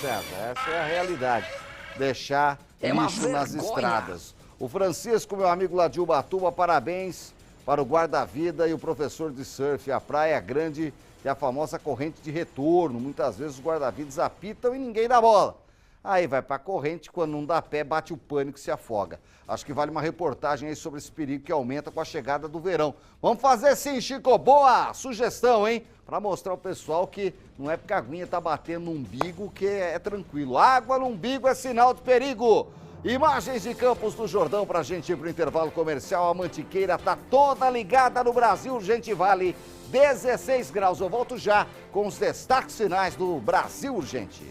César? Essa é a realidade. Deixar lixo nas estradas. O Francisco, meu amigo lá de Ubatuba, parabéns para o guarda-vida e o professor de surf. A Praia Grande é a famosa corrente de retorno. Muitas vezes os guarda-vidas apitam e ninguém dá bola. Aí vai pra corrente, quando não dá pé, bate o pânico e se afoga. Acho que vale uma reportagem aí sobre esse perigo que aumenta com a chegada do verão. Vamos fazer sim, Chico. Boa sugestão, hein? Pra mostrar ao pessoal que não é porque a aguinha tá batendo no umbigo que é tranquilo. Água no umbigo é sinal de perigo. Imagens de Campos do Jordão pra gente ir pro intervalo comercial. A Mantiqueira tá toda ligada no Brasil Urgente Vale. 16 graus. Eu volto já com os destaques finais do Brasil Urgente.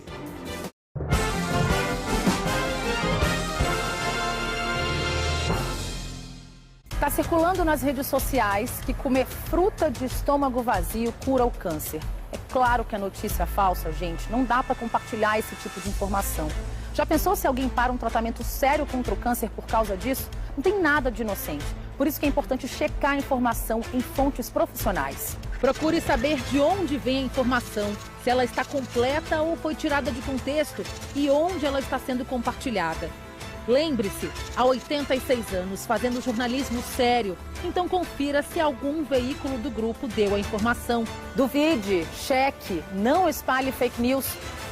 Está circulando nas redes sociais que comer fruta de estômago vazio cura o câncer. É claro que a notícia é falsa, gente. Não dá para compartilhar esse tipo de informação. Já pensou se alguém para um tratamento sério contra o câncer por causa disso? Não tem nada de inocente. Por isso que é importante checar a informação em fontes profissionais. Procure saber de onde vem a informação, se ela está completa ou foi tirada de contexto e onde ela está sendo compartilhada. Lembre-se, há 86 anos fazendo jornalismo sério, então confira se algum veículo do grupo deu a informação. Duvide, cheque, não espalhe fake news.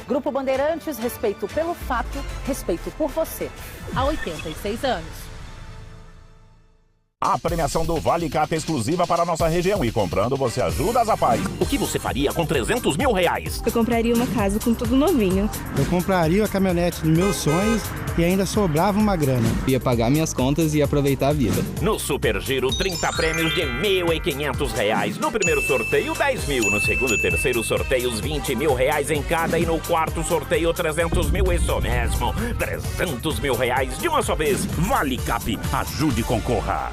Grupo Bandeirantes, respeito pelo fato, respeito por você. Há 86 anos. A premiação do Vale Cap é exclusiva para a nossa região e comprando você ajuda a Zapaz. O que você faria com 300 mil reais? Eu compraria uma casa com tudo novinho. Eu compraria a caminhonete dos meus sonhos e ainda sobrava uma grana. Ia pagar minhas contas e aproveitar a vida. No Super Giro, 30 prêmios de R$1.500. No primeiro sorteio, 10 mil. No segundo e terceiro sorteios, 20 mil reais em cada. E no quarto sorteio, 300 mil. Isso mesmo, 300 mil reais de uma só vez. Vale Cap, ajude e concorra.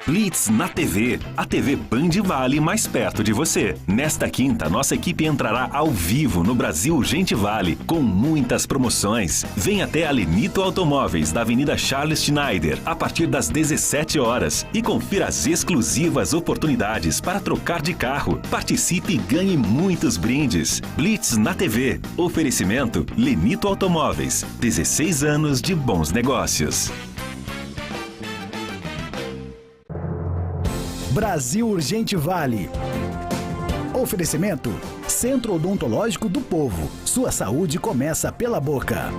Blitz na TV, a TV Band Vale mais perto de você. Nesta quinta, nossa equipe entrará ao vivo no Brasil Urgente Vale, com muitas promoções. Vem até a Lenito Automóveis, da Avenida Charles Schneider, a partir das 17 horas e confira as exclusivas oportunidades para trocar de carro. Participe e ganhe muitos brindes. Blitz na TV, oferecimento Lenito Automóveis, 16 anos de bons negócios. Brasil Urgente Vale. Oferecimento Centro Odontológico do Povo. Sua saúde começa pela boca.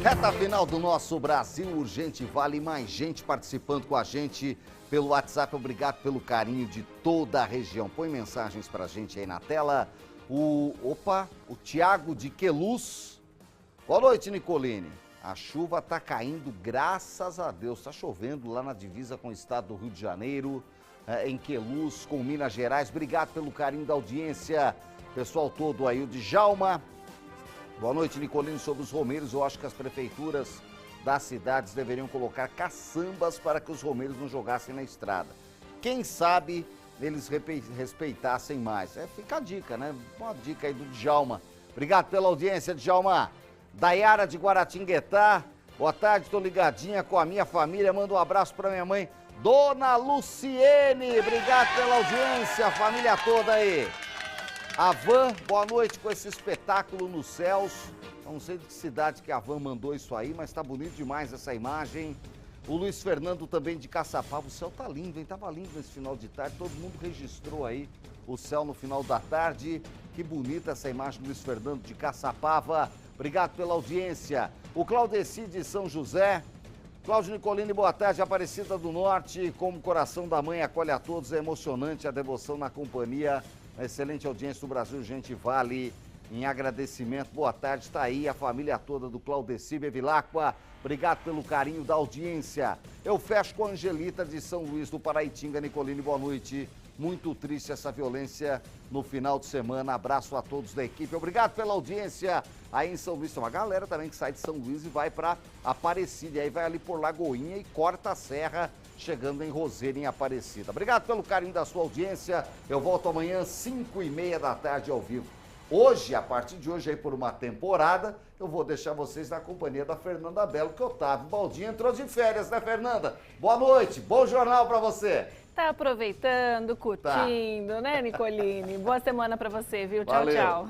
Reta final do nosso Brasil Urgente Vale. Mais gente participando com a gente pelo WhatsApp. Obrigado pelo carinho de toda a região. Põe mensagens pra gente aí na tela. O Tiago de Queluz. Boa noite, Nicolini. A chuva está caindo, graças a Deus. Está chovendo lá na divisa com o estado do Rio de Janeiro, em Queluz, com Minas Gerais. Obrigado pelo carinho da audiência, pessoal todo aí. O Djalma. Boa noite, Nicolini. Sobre os romeiros, eu acho que as prefeituras das cidades deveriam colocar caçambas para que os romeiros não jogassem na estrada. Quem sabe eles respeitassem mais. Fica a dica, né? Uma dica aí do Djalma. Obrigado pela audiência, Djalma. Daiara de Guaratinguetá, boa tarde, tô ligadinha com a minha família, manda um abraço pra minha mãe, Dona Luciene, obrigado pela audiência, a família toda aí. A Van, boa noite com esse espetáculo nos céus, não sei de que cidade que a Van mandou isso aí, mas tá bonito demais essa imagem. O Luiz Fernando também de Caçapava, o céu tá lindo, hein, tava lindo nesse final de tarde, todo mundo registrou aí o céu no final da tarde, que bonita essa imagem do Luiz Fernando de Caçapava. Obrigado pela audiência. O Claudeci de São José. Cláudio Nicolini, boa tarde. Aparecida do Norte, como o coração da mãe acolhe a todos. É emocionante a devoção na companhia. A excelente audiência do Brasil Urgente Vale. em agradecimento. Boa tarde, está aí a família toda do Claudeci Bevilacqua. Obrigado pelo carinho da audiência. Eu fecho com a Angelita de São Luís do Paraitinga. Nicoline, boa noite. Muito triste essa violência no final de semana. Abraço a todos da equipe. Obrigado pela audiência aí em São Luís. Tem uma galera também que sai de São Luís e vai para Aparecida. E aí vai ali por Lagoinha e corta a serra, chegando em Roseira, em Aparecida. Obrigado pelo carinho da sua audiência. Eu volto amanhã, 5h30 da tarde, ao vivo. Hoje, a partir de hoje, aí por uma temporada, eu vou deixar vocês na companhia da Fernanda Belo, que Otávio Baldinho entrou de férias, né, Fernanda? Boa noite, bom jornal para você. Tá aproveitando, curtindo, né, Nicoline? Boa semana para você, viu? Tchau, Valeu. tchau.